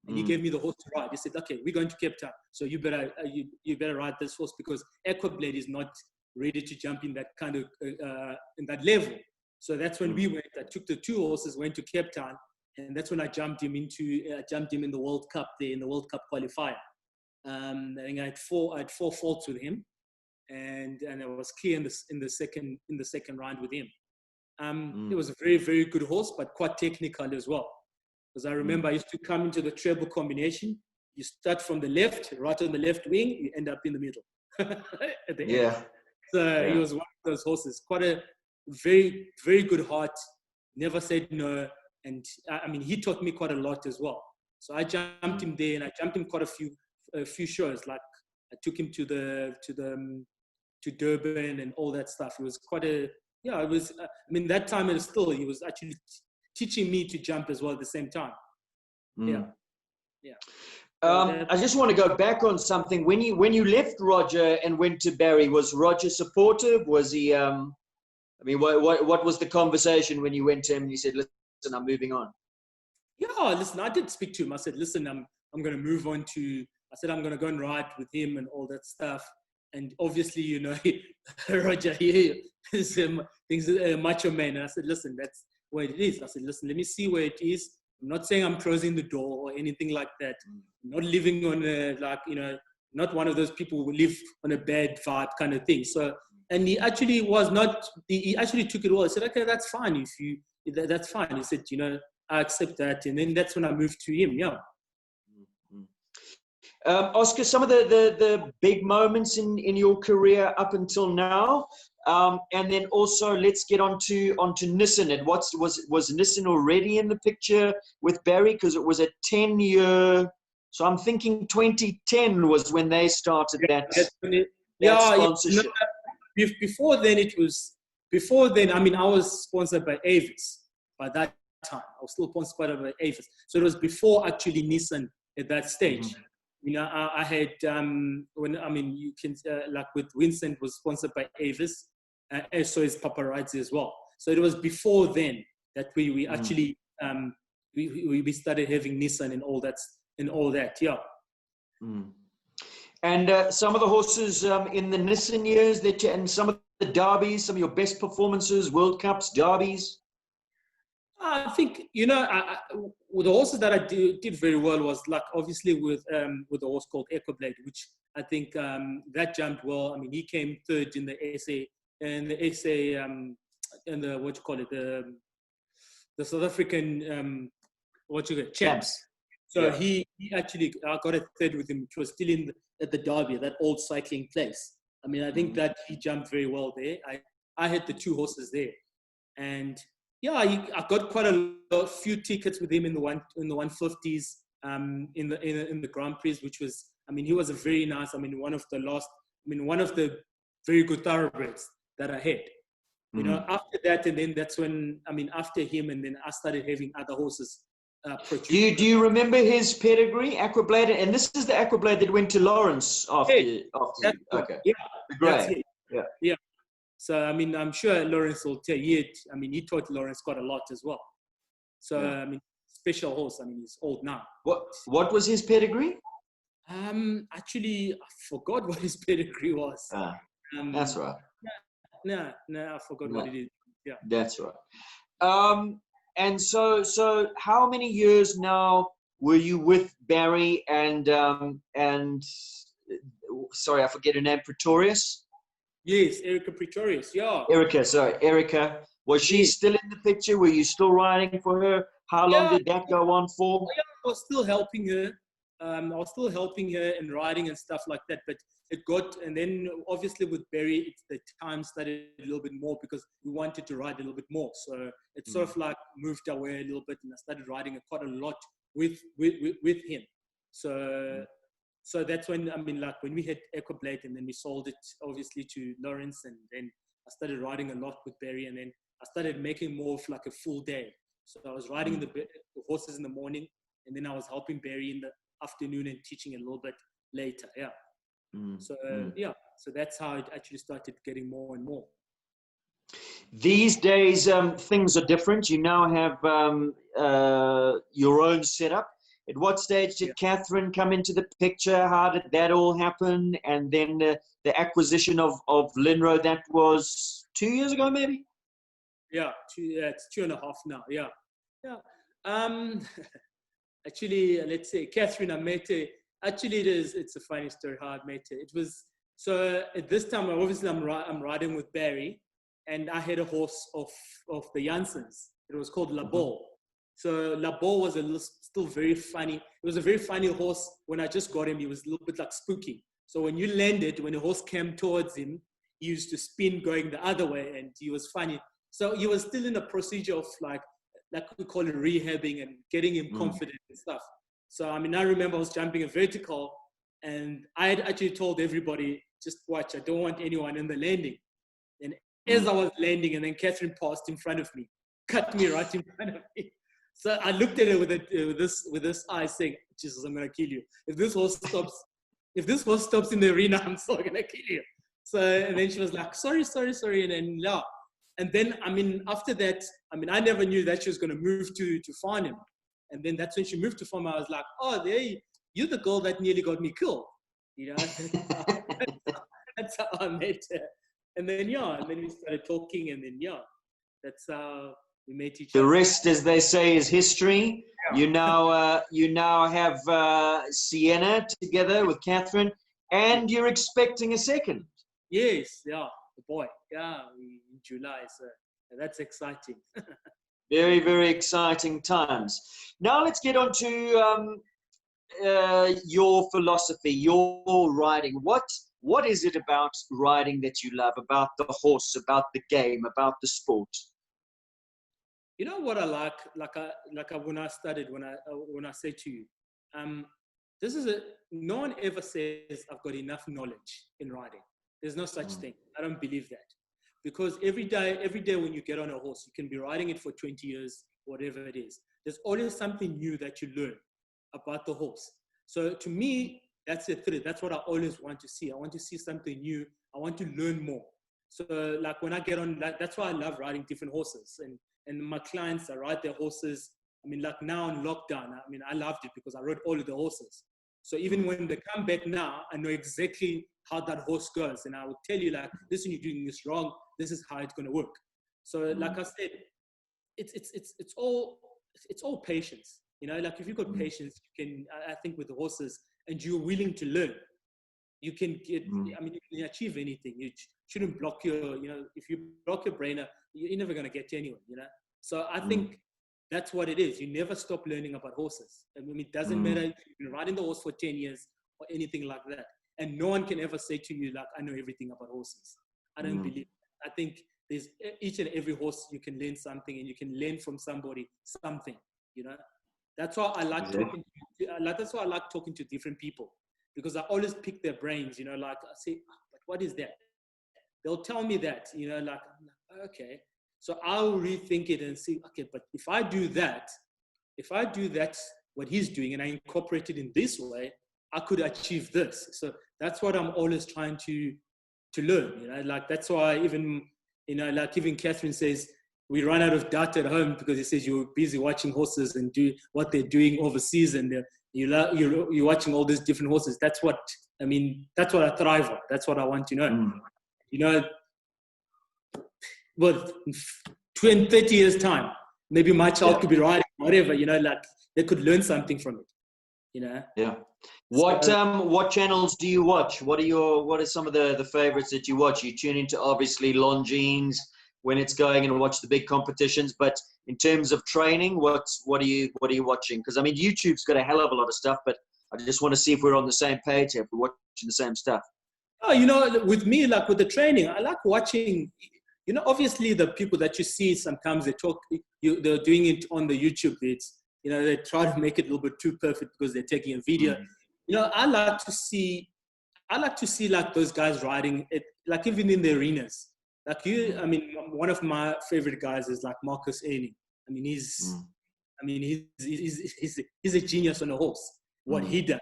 S2: And he gave me the horse to ride. He said, "Okay, we're going to Cape Town, so you better ride this horse because Equablade is not ready to jump in that kind of in that level." So that's when we went. I took the two horses, went to Cape Town, and that's when I jumped him in the World Cup there in the World Cup qualifier. I think I had four faults with him, and I was clear in the second round with him. It was a very, very good horse, but quite technical as well. Because I remember I used to come into the treble combination. You start from the left, right on the left wing, you end up in the middle at the end. So he was one of those horses. Quite a very, very good heart. Never said no. And I mean, he taught me quite a lot as well. So I jumped him there, and I jumped him quite a few shows. Like I took him to Durban and all that stuff. It was quite a it was. I mean, that time he was actually teaching me to jump as well at the same time.
S1: I just want to go back on something. When you left Roger and went to Barry, was Roger supportive? Was he? I mean, what was the conversation when you went to him and you said, "Listen, I'm moving on"? Yeah,
S2: listen, I did speak to him. I said, "Listen, I'm going to move on to." I said, "I'm going to go and ride with him and all that stuff." And obviously, Roger here is thinks a macho man. And I said, "Listen, that's where it is." I said, "Listen, let me see where it is. I'm not saying I'm closing the door or anything like that. I'm not living on not one of those people who live on a bad vibe kind of thing." So, and he actually was not. He actually took it well. He said, "Okay, that's fine. That's fine." He said, "I accept that." And then that's when I moved to him. Yeah.
S1: Oscar, some of the big moments in your career up until now, and then also let's get onto Nissan. And was Nissan already in the picture with Barry? Because it was a 10-year. So I'm thinking 2010 was when they started that sponsorship.
S2: Before then, I mean, I was sponsored by Avis by that time. I was still sponsored by Avis. So it was before actually Nissan at that stage. I had you can like with Winston was sponsored by Avis, so is Paparazzi as well. So it was before then that we actually we started having Nissan and all that. Yeah.
S1: And some of the horses in the Nissan years and some of the derbies, some of your best performances, World Cups, derbies.
S2: I think with the horses that I did very well was like obviously with the horse called Equablade, which I think that jumped well. I mean, he came third in the SA and the South African champs. So he actually got a third with him, which was still at the Derby, that old cycling place. I mean, I think that he jumped very well there. I had the two horses there, and I got quite a few tickets with him in the 150s, in the Grand Prix, which was, I mean, he was a very nice, I mean, one of the very good thoroughbreds that I had. After that, and then that's when, I mean, after him, and then I started having other horses producer.
S1: Do you remember his pedigree, Aquablade? And this is the Aquablade that went to Lawrence after
S2: Hey,
S1: after
S2: that's
S1: you.
S2: what,
S1: Okay,
S2: yeah,
S1: the
S2: that's
S1: grey.
S2: it.
S1: Yeah.
S2: Yeah. So, I mean, I'm sure Lawrence will tell you, he taught Lawrence quite a lot as well. So,
S1: Yeah.
S2: I mean, special horse, I mean, he's old now.
S1: What was his pedigree?
S2: Actually, I forgot what his pedigree was.
S1: That's right.
S2: No, I forgot what it is. Yeah.
S1: That's right. And so how many years now were you with Barry and sorry, I forget her name, Pretorius?
S2: Yes, Erica Pretorius, yeah.
S1: Erica, sorry, Erica. Was she
S2: Yes.
S1: still in the picture? Were you still riding for her? How long
S2: Yeah,
S1: did that go on for?
S2: yeah, I was still helping her. I was still helping her in riding and stuff like that. But it got, and then obviously with Barry, the time started a little bit more because we wanted to ride a little bit more. So it sort of like moved away a little bit, and I started riding quite a lot with him. So that's when, I mean, like when we had Equablade and then we sold it obviously to Lawrence, and then I started riding a lot with Barry, and then I started making more of like a full day. So I was riding the horses in the morning, and then I was helping Barry in the afternoon and teaching a little bit later. Yeah. Yeah, so that's how it actually started getting more and more.
S1: These days, things are different. You now have your own setup. At what stage did Catherine come into the picture? How did that all happen? And then the acquisition of Linro, that was 2 years ago, maybe?
S2: Yeah, it's 2.5 now. Yeah. Actually, let's say Catherine, I met her. Actually, it's a funny story how I met her. It was, so at this time, obviously I'm riding with Barry, and I had a horse of the Janssen's. It was called La Ball. So La Ball was still very funny. It was a very funny horse. When I just got him, he was a little bit like spooky. So when you landed, when the horse came towards him, he used to spin going the other way, and he was funny. So he was still in a procedure of like we call it rehabbing and getting him confident and stuff. So, I mean, I remember I was jumping a vertical, and I had actually told everybody, just watch, I don't want anyone in the landing. And as I was landing, and then Catherine passed in front of me, cut me right in front of me. So I looked at her with this eye saying, Jesus, I'm going to kill you. If this horse stops in the arena, I'm still going to kill you. So, and then she was like, sorry. And then, yeah. And then, I mean, after that, I mean, I never knew that she was going to move to Farnham. And then that's when she moved to Farnham. I was like, oh, you're the girl that nearly got me killed. You know, that's how I met her. And then, and then we started talking, and then, that's how we met each other.
S1: The rest, as they say, is history. Yeah. You now have Sienna together with Catherine, and you're expecting a second.
S2: Yes, the boy. Yeah, in July. So that's exciting.
S1: Very, very exciting times. Now let's get on to your philosophy, your riding. What is it about riding that you love, about the horse, about the game, about the sport?
S2: You know what I like when I started, when I say to you, no one ever says I've got enough knowledge in riding. There's no such thing. I don't believe that. Because every day when you get on a horse, you can be riding it for 20 years, whatever it is. There's always something new that you learn about the horse. So to me, that's the thrill. That's what I always want to see. I want to see something new. I want to learn more. So like when I get on, that's why I love riding different horses. And my clients, I ride their horses. I mean, like now in lockdown, I mean, I loved it because I rode all of the horses. So even when they come back now, I know exactly how that horse goes. And I will tell you, like, listen, you're doing this wrong. This is how it's going to work. So like I said, it's all patience. You know, like if you've got patience, you can, I think with the horses, and you're willing to learn, you can get, I mean, you can achieve anything. You shouldn't block if you block your brain, you're never going to get anywhere, you know? So I think that's what it is. You never stop learning about horses. I mean, it doesn't matter if you've been riding the horse for 10 years or anything like that. And no one can ever say to you, like, I know everything about horses. I don't believe that. I think there's each and every horse you can learn something, and you can learn from somebody something, you know? That's why I like talking that's why I like talking to different people, because I always pick their brains, you know, like I say, but what is that? They'll tell me that, you know, like, I'm like, okay. So I'll rethink it and see, okay, but if I do that, if I do that, what he's doing, and I incorporate it in this way, I could achieve this. So that's what I'm always trying to learn. You know, like that's why even, you know, like even Catherine says, we run out of data at home because he says you're busy watching horses and do what they're doing overseas, and you're watching all these different horses. That's what I mean. That's what I thrive on. That's what I want to know. You know, but 20, 30 years time, maybe my child could be riding, whatever. You know, like they could learn something from it. You know.
S1: Yeah. What channels do you watch? What are some of the favorites that you watch? You tune into obviously Longines when it's going and watch the big competitions, but in terms of training, what are you watching? Because I mean, YouTube's got a hell of a lot of stuff, but I just want to see if we're on the same page here, if we're watching the same stuff.
S2: Oh, you know, with me, like with the training, I like watching. You know, obviously the people that you see sometimes they're doing it on the YouTube vids. You know, they try to make it a little bit too perfect because they're taking a video. You know, I like to see like those guys riding it, like even in the arenas. Like I mean, one of my favorite guys is like Marcus Erning. I mean, he's a genius on a horse. What he does,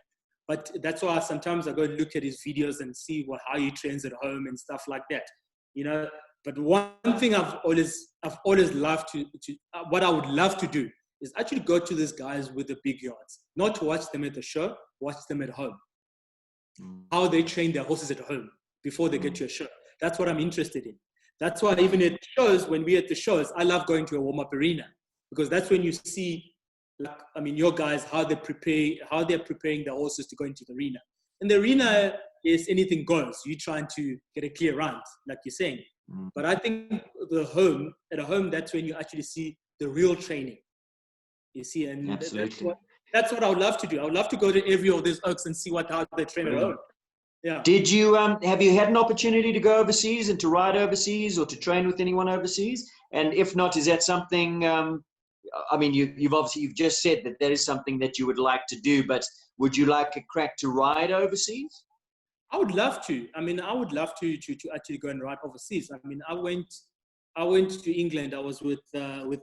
S2: but that's why sometimes I go look at his videos and see how he trains at home and stuff like that. You know, but one thing I've always loved to what I would love to do is actually go to these guys with the big yards, not to watch them at the show, watch them at home. How they train their horses at home before they get to a show. That's what I'm interested in. That's why even at shows, when we're at the shows, I love going to a warm-up arena, because that's when you see, like, I mean, your guys, how they're preparing their horses to go into the arena. And the arena is anything goes. You're trying to get a clear run, like you're saying. But I think at a home, that's when you actually see the real training. You see, and that's what I would love to do. I would love to go to every of these oaks and see how they train at home. Yeah.
S1: Did you have you had an opportunity to go overseas and to ride overseas or to train with anyone overseas? And if not, is that something? I mean, you've just said that is something that you would like to do, but would you like a crack to ride overseas?
S2: I would love to. I mean, I would love to actually go and ride overseas. I mean, I went to England. I was with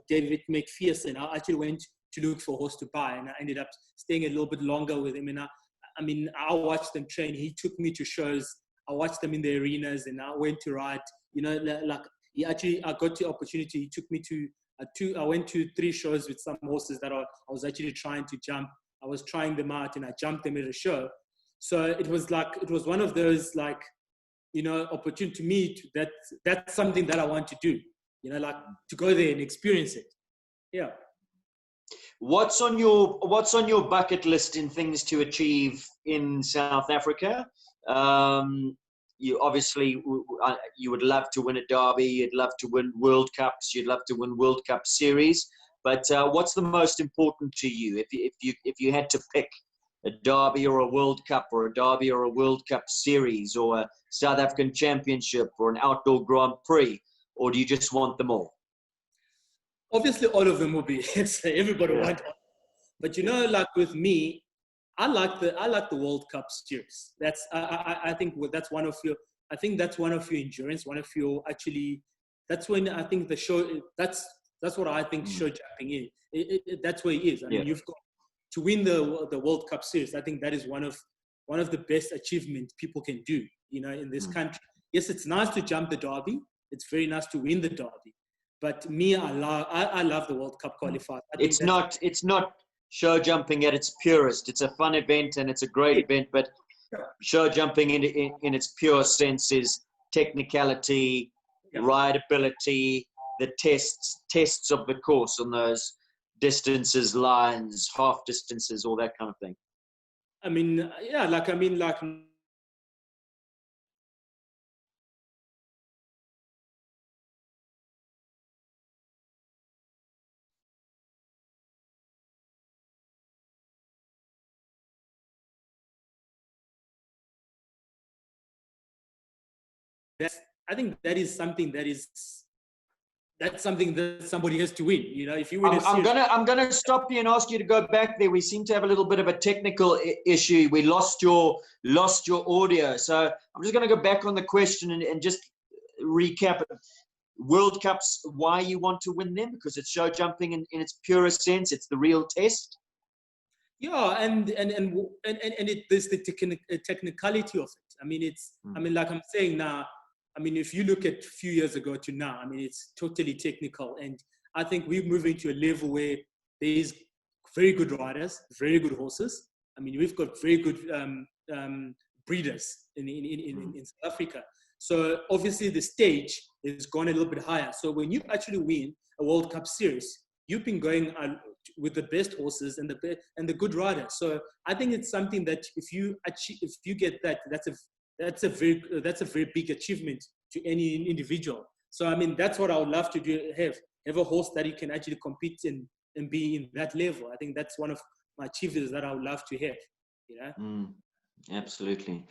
S2: David McPherson. I actually went to look for a horse to buy, and I ended up staying a little bit longer with him. And I watched them train. He took me to shows. I watched them in the arenas, and I went to ride. You know, like I got the opportunity. He took me to I went to 3 shows with some horses that I was actually trying to jump. I was trying them out, and I jumped them at a show. So it was one of those, like, you know, opportunity to me. That's something that I want to do. You know, like to go there and experience it. Yeah.
S1: What's on your bucket list in things to achieve in South Africa? You obviously you would love to win a Derby. You'd love to win World Cups. You'd love to win World Cup Series. But what's the most important to you? If you had to pick a Derby or a World Cup, or a Derby or a World Cup Series, or a South African Championship, or an outdoor Grand Prix, or do you just want them all?
S2: Obviously, all of them will be. Everybody wants. But you know, like with me, I like the World Cup Series. I think that's one of your. I think that's one of your endurance. One of your actually. That's when I think the show. That's what I think show jumping is. That's where it is. I mean, you've got to win the World Cup Series. I think that is one of the best achievements people can do. You know, in this country. Yes, it's nice to jump the Derby. It's very nice to win the Derby. But me, I love the World Cup qualifiers.
S1: It's not show jumping at its purest. It's a fun event and it's a great event, but show jumping in its pure sense is technicality, rideability, the tests of the course on those distances, lines, half distances, all that kind of thing.
S2: I mean, I think that is something that's something that somebody has to win. You know, if you win,
S1: I'm gonna stop you and ask you to go back there. We seem to have a little bit of a technical issue. We lost your audio, so I'm just gonna go back on the question and just recap it. World Cups, why you want to win them? Because it's show jumping in its purest sense. It's the real test.
S2: Yeah, and there's the technicality of it. I mean, like I'm saying now, I mean, if you look at a few years ago to now, I mean, it's totally technical. And I think we're moving to a level where there is very good riders, very good horses. I mean, we've got very good breeders in South Africa. So obviously the stage has gone a little bit higher. So when you actually win a World Cup series, you've been going with the best horses and the good riders. So I think it's something that if you get that, that's a very big achievement to any individual. So I mean, that's what I would love to do. Have a horse that you can actually compete in and be in that level. I think that's one of my achievements that I would love to have. You know.
S1: Absolutely.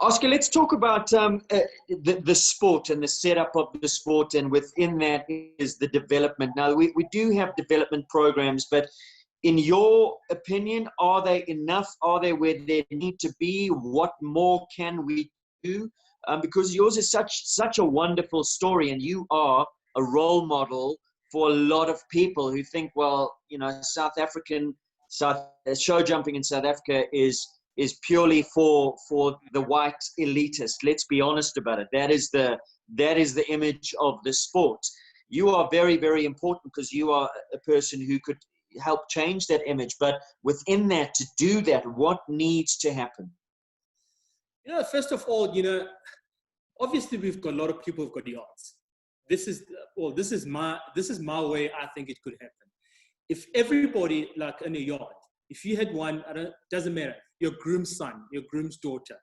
S1: Oscar, let's talk about the sport and the setup of the sport, and within that is the development. Now, we do have development programs, but in your opinion, are they enough? Are they where they need to be? What more can we do? Because yours is such a wonderful story, and you are a role model for a lot of people who think, well, you know, show jumping in South Africa is purely for the white elitist. Let's be honest about it. That is the image of the sport. You are very, very important because you are a person who could help change that image. But within that, to do that, what needs to happen?
S2: You know, first of all, you know, obviously we've got a lot of people who've got yards. This is my way. I think it could happen. If everybody, like in a yard, if you had one, doesn't matter, your groom's son, your groom's daughter,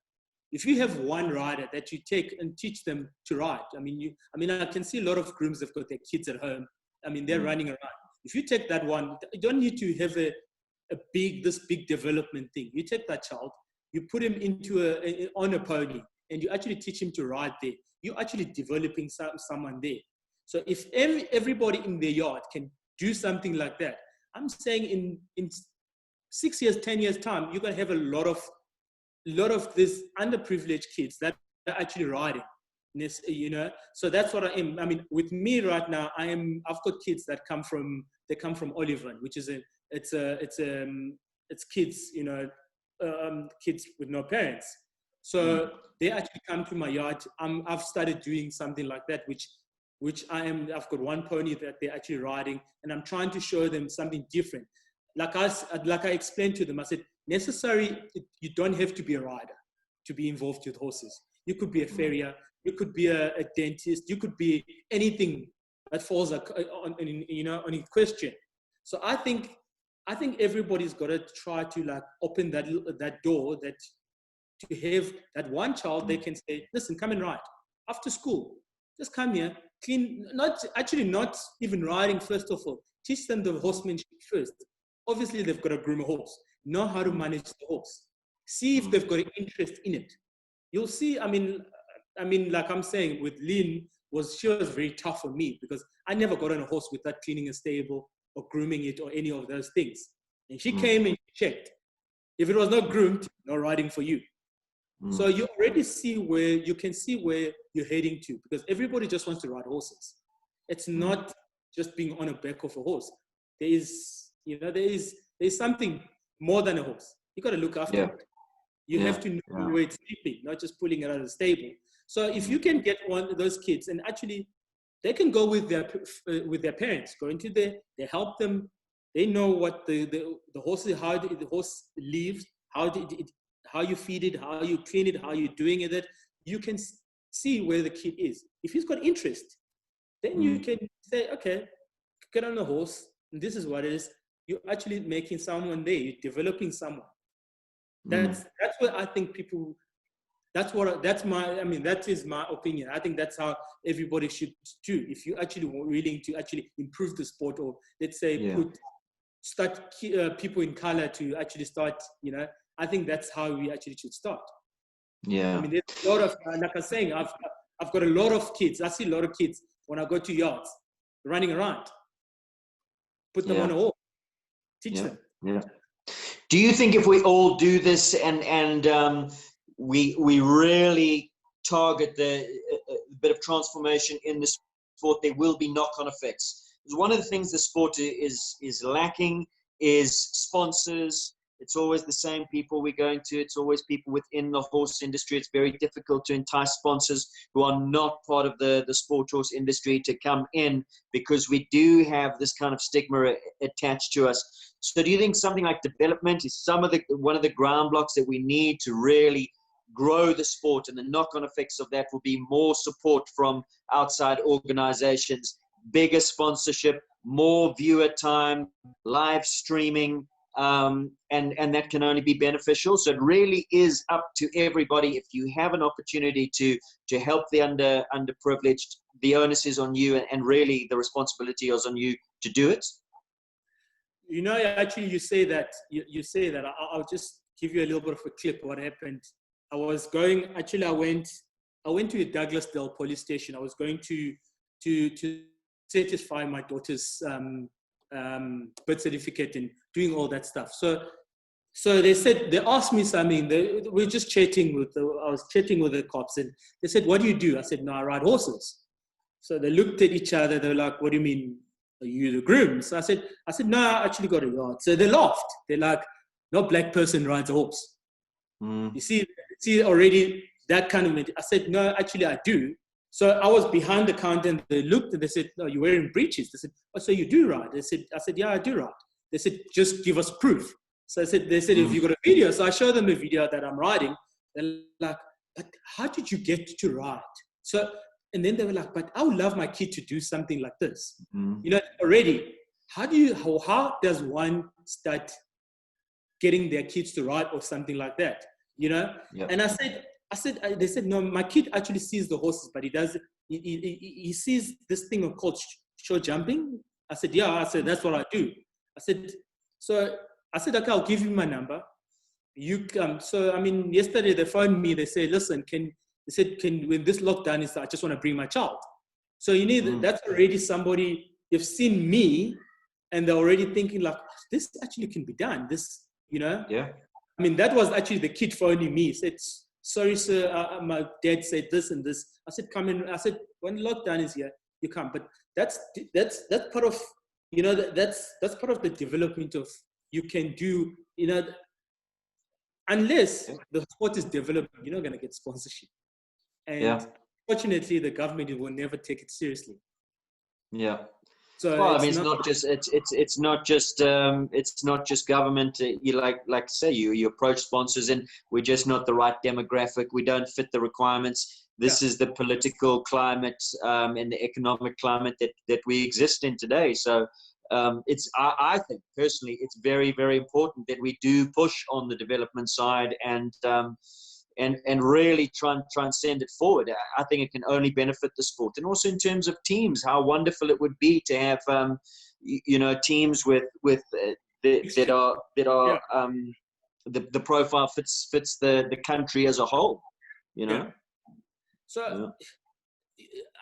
S2: if you have one rider that you take and teach them to ride, I mean, I can see a lot of grooms have got their kids at home. I mean, they're running around. If you take that one, you don't need to have this big development thing. You take that child, you put him on a pony, and you actually teach him to ride there. You're actually developing someone there. So if everybody in their yard can do something like that, I'm saying in 6 years, 10 years time, you're going to have a lot of these underprivileged kids that are actually riding, you know. So that's what I am. I mean, with me right now, I've got kids that come from Oliven, which is it's kids, you know, kids with no parents. So they actually come to my yard. I've started doing something like that, which I've got one pony that they're actually riding, and I'm trying to show them something different. Like I explained to them, I said, you don't have to be a rider to be involved with horses. You could be a farrier, you could be a dentist, you could be anything that falls on in question. So I think everybody's got to try to like open that door, that to have that one child they can say, listen, come and ride after school. Just come here, clean, not even riding first of all. Teach them the horsemanship first. Obviously, they've got to groom a horse, know how to manage the horse, see if they've got an interest in it. You'll see, I mean, like I'm saying, with Lynn, she was very tough for me because I never got on a horse without cleaning a stable or grooming it or any of those things. And she came and checked. If it was not groomed, no riding for you. So you already see where you're heading to, because everybody just wants to ride horses. It's not just being on the back of a horse. There's something more than a horse. You got to look after it. You have to know where it's sleeping, not just pulling it out of the stable. So if you can get one of those kids, and actually they can go with their parents, go into there, they help them. They know what the horse is, how the horse lives, how you feed it, how you clean it, how you're doing it. You can see where the kid is. If he's got interest, then you can say, okay, get on the horse, and this is what it is. You're actually making someone there. You're developing someone. That's what I think people. That is my opinion. I think that's how everybody should do. If you're actually willing to actually improve the sport, or let's say start people in color to actually start, you know, I think that's how we actually should start.
S1: Yeah.
S2: I mean, there's a lot of, like I'm saying, I've got a lot of kids. I see a lot of kids when I go to yards running around. Put them on a horse, teach them.
S1: Yeah. Do you think if we all do this and we really target the bit of transformation in this sport, there will be knock-on effects. Because one of the things the sport is lacking is sponsors. It's always the same people we're going to. It's always people within the horse industry. It's very difficult to entice sponsors who are not part of the sport horse industry to come in, because we do have this kind of stigma attached to us. So do you think something like development is one of the ground blocks that we need to really grow the sport, and the knock-on effects of that will be more support from outside organizations, bigger sponsorship, more viewer time, live streaming, and that can only be beneficial. So it really is up to everybody. If you have an opportunity to help the underprivileged, the onus is on you, and really the responsibility is on you to do it.
S2: You know, actually, you say that. I'll just give you a little bit of a clip. What happened? I went to Douglasdale police station. I was going to satisfy my daughter's birth certificate and doing all that stuff. So they asked me something. We were just chatting I was chatting with the cops, and they said, "What do you do?" I said, "No, I ride horses." So they looked at each other. They were like, "What do you mean? Are you the groom?" So I said, "No, I actually got a yard." So they laughed. They're like, "No black person rides a horse." You see already that kind of mentality. I said, "No, actually I do." So I was behind the counter, and they looked and they said, "No, you're wearing breeches." They said, "Oh, so you do ride?" I said, "Yeah, I do ride." They said, "Just give us proof." So they said, "Have you got a video?" So I showed them a video that I'm riding. They're like, "But how did you get to ride?" And then they were like, "But I would love my kid to do something like this." You know, already, how does one start getting their kids to ride or something like that? You know? Yep. And they said, "No, my kid actually sees the horses, but he sees this thing called show jumping." I said, "Yeah." I said, "That's what I do." I said, "Okay, I'll give you my number. You come." So, I mean, yesterday they phoned me. They said, "Listen, when this lockdown is, I just want to bring my child." So you need, that's already somebody, they've seen me and they're already thinking like, this actually can be done. This, you know? Yeah. I mean, that was actually the kid phoning me. He said, "Sorry, sir, my dad said this and this." I said, "Come in." I said, "When lockdown is here, you come." But that's part of, you know, that's part of the development of, you can do, you know, unless the sport is developed, you're not going to get sponsorship. And fortunately, the government will never take it seriously. Yeah. So
S1: well, I mean, it's not just government. You like to say, you approach sponsors, and we're just not the right demographic. We don't fit the requirements. This is the political climate and the economic climate that we exist in today. So I think personally, it's very, very important that we do push on the development side and really try and send it forward. I think it can only benefit the sport. And also in terms of teams, how wonderful it would be to have, teams that are the profile fits the country as a whole, you know?
S2: Yeah. So,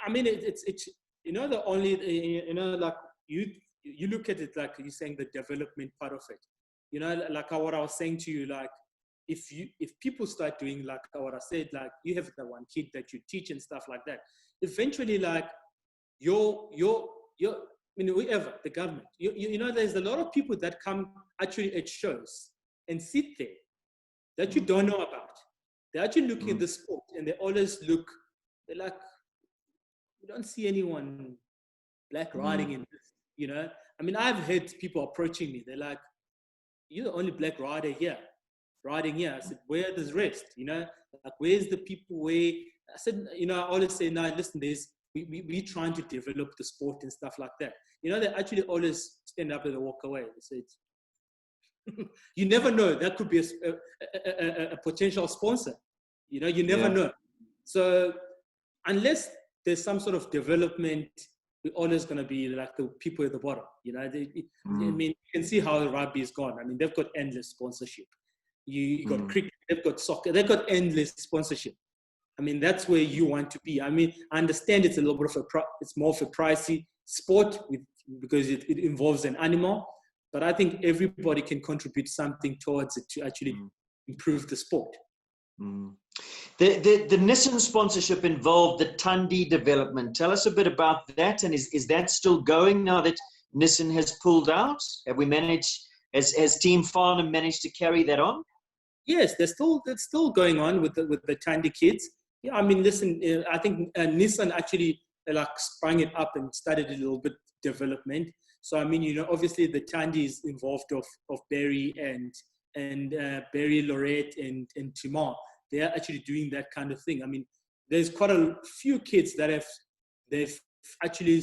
S2: I mean, it's the only, like you look at it like you're saying the development part of it, like what I was saying to you, like, if people start doing like what I said, like you have the one kid that you teach and stuff like that, eventually, like whoever, the government, there's a lot of people that come actually at shows and sit there that you don't know about. They're actually looking at the sport, and they always look, they're like, we don't see anyone black riding in this, I mean, I've had people approaching me. They're like, "You're the only black rider here. Riding here." I said, "Where does rest? Like, where's the people where?" I said, I always say, "No, listen, we're trying to develop the sport and stuff like that." They actually always stand up and they walk away. They say, you never know. That could be a potential sponsor. You never know. So unless there's some sort of development, we're always going to be like the people at the bottom. I mean, you can see how rugby is gone. I mean, they've got endless sponsorship. You got cricket, they've got soccer, they've got endless sponsorship. I mean, that's where you want to be. I mean, I understand it's a little bit of it's more of a pricey sport because it involves an animal, but I think everybody can contribute something towards it to actually improve the sport.
S1: Mm. The Nissan sponsorship involved the Tundi development. Tell us a bit about that, and is that still going now that Nissan has pulled out? Have we managed, has Team Farnham managed to carry that on?
S2: Yes, it's still going on with the Tandy kids. Yeah, I mean, listen, I think Nissan actually like sprung it up and started a little bit development. So I mean, you know, obviously the Tandy is involved of Barry and Barry, Lorette and Timon. They are actually doing that kind of thing. I mean, there's quite a few kids that they've actually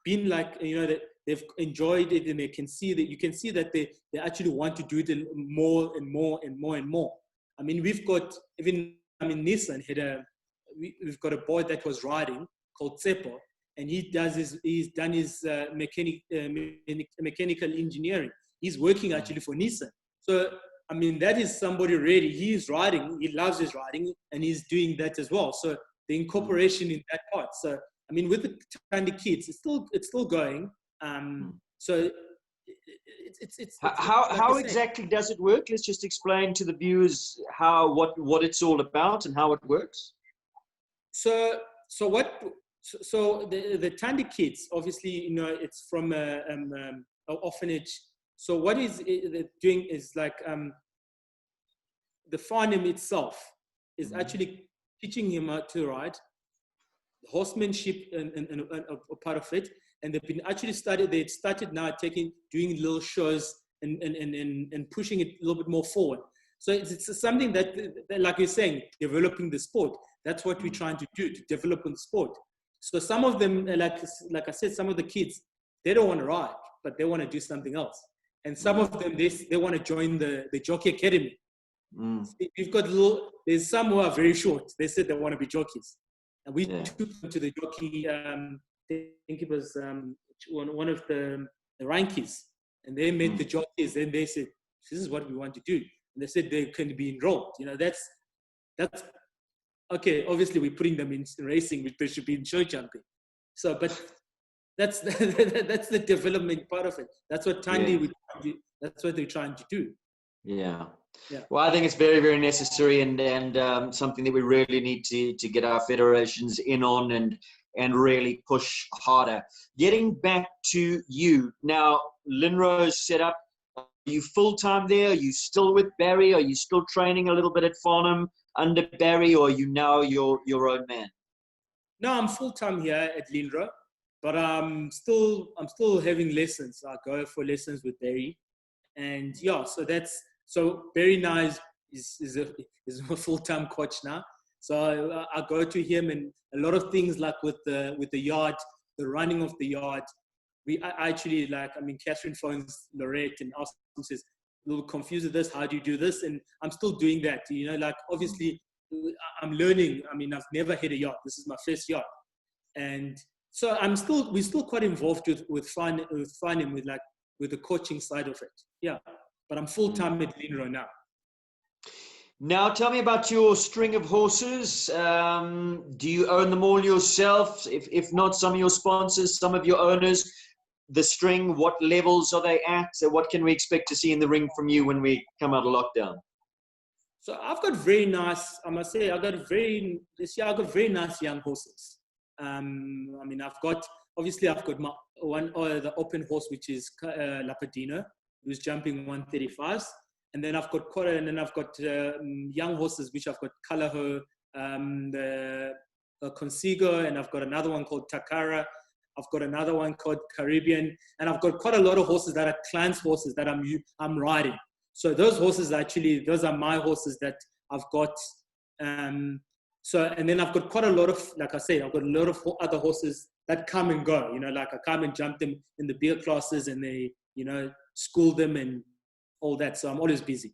S2: been like, you know, that they've enjoyed it, and they can see that, you can see that they actually want to do it more and more and more and more. I mean, we've got even, I mean, Nissan had we've got a boy that was riding called Tsepo, and he's done his mechanical engineering. He's working actually for Nissan. So I mean, that is somebody ready. He's riding, he loves his riding, and he's doing that as well. So the incorporation in that part. So I mean, with the kind of kids, it's still going. So it's
S1: how exactly does it work? Let's just explain to the viewers what it's all about and how it works.
S2: So the Tandy kids, obviously, you know, it's from an orphanage. So what is doing is like the Farnham itself is actually teaching him how to ride, horsemanship and a part of it. And they've been actually started now doing little shows and pushing it a little bit more forward. So it's something that, like you're saying, developing the sport. That's what we're trying to do, to develop the sport. So some of them, like I said, some of the kids, they don't want to ride, but they want to do something else. And some of them, they want to join the jockey academy. We've got there's some who are very short. They said they want to be jockeys. And we took them to the jockey, I think it was one of the Rankies. And they met the jockeys, and they said, this is what we want to do. And they said they can be enrolled. You know, that's okay. Obviously, we're putting them in racing, which they should be in show jumping. So, but that's the development part of it. That's what Tandy that's what they're trying to do.
S1: Yeah. Well, I think it's very, very necessary and something that we really need to get our federations in on and really push harder. Getting back to you now, Linro's set up. Are you full-time there? Are you still with Barry? Are you still training a little bit at Farnham under Barry, or are you now your own man?
S2: No, I'm full-time here at Linro, but I'm still having lessons. I go for lessons with Barry, and yeah, so Barry now is a full-time coach now. So I go to him, and a lot of things like with the yard, the running of the yard. I actually, like, I mean, Catherine phones Lorette and asks, says, a little confused with this. How do you do this? And I'm still doing that. You know, like, obviously I'm learning. I mean, I've never had a yard. This is my first yard. And so we're still quite involved with Farnham, with the coaching side of it. Yeah. But I'm full-time at Linro now.
S1: Now, tell me about your string of horses. Do you own them all yourself? If not, some of your sponsors, some of your owners, the string, what levels are they at? So what can we expect to see in the ring from you when we come out of lockdown?
S2: So I've got very nice, I must say, this year I've got very nice young horses. I mean, I've got my the open horse, which is Lapadino, who's jumping 135s. And then I've got young horses, which I've got Kalaho, the Consigo, and I've got another one called Takara. I've got another one called Caribbean, and I've got quite a lot of horses that are clients' horses that I'm riding. So those horses those are my horses that I've got. And then I've got quite a lot of, like I say, I've got a lot of other horses that come and go. You know, like I come and jump them in the beer classes, and they, you know, school them and all that. So I'm always busy.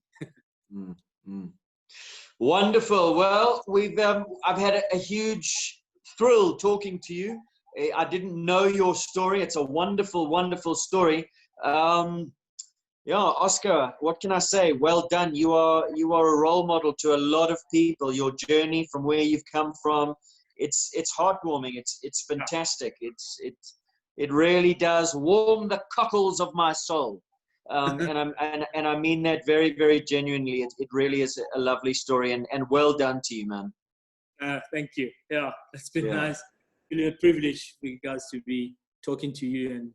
S1: Wonderful. Well, I've had a huge thrill talking to you. I didn't know your story. It's a wonderful, wonderful story. Oscar, what can I say? Well done. You are a role model to a lot of people. Your journey from where you've come from, it's heartwarming. It's fantastic. It really does warm the cockles of my soul. And I mean that very, very genuinely. It really is a lovely story, and well done to you, man.
S2: Thank you. Yeah, it's been
S1: Yeah.
S2: nice. Really a privilege for you guys to be talking to you and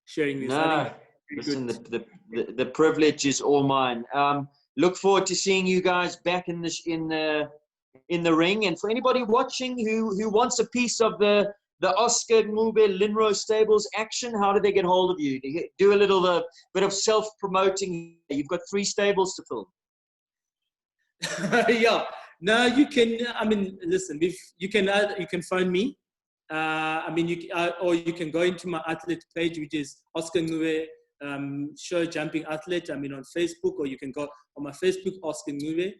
S2: sharing this.
S1: No, listen, the privilege is all mine. Look forward to seeing you guys back in the ring. And for anybody watching who wants a piece of the Oscar Ncube Linro Stables action, how do they get hold of you? Do a little bit of self-promoting. You've got 3 stables to fill.
S2: Yeah. No, you can. I mean, listen. If you can find me. I mean, or you can go into my athlete page, which is Oscar Ncube Show Jumping Athlete. I mean, on Facebook, or you can go on my Facebook, Oscar Ncube,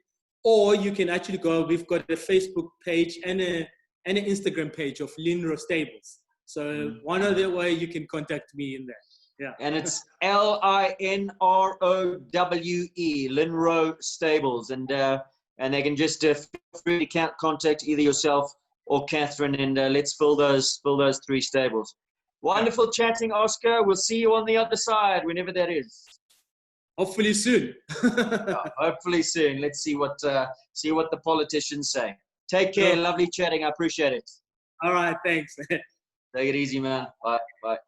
S2: or you can actually go. We've got a Facebook page and an Instagram page of Linro Stables. So one other way you can contact me in there. Yeah.
S1: And it's LINROWE, Linro Stables, and they can just feel free to contact either yourself or Catherine, and let's fill those 3 stables. Wonderful chatting, Oscar. We'll see you on the other side, whenever that is.
S2: Hopefully soon.
S1: Hopefully soon. Let's see what the politicians say. Take care. Lovely chatting. I appreciate it.
S2: All right. Thanks.
S1: Take it easy, man. Bye. Bye.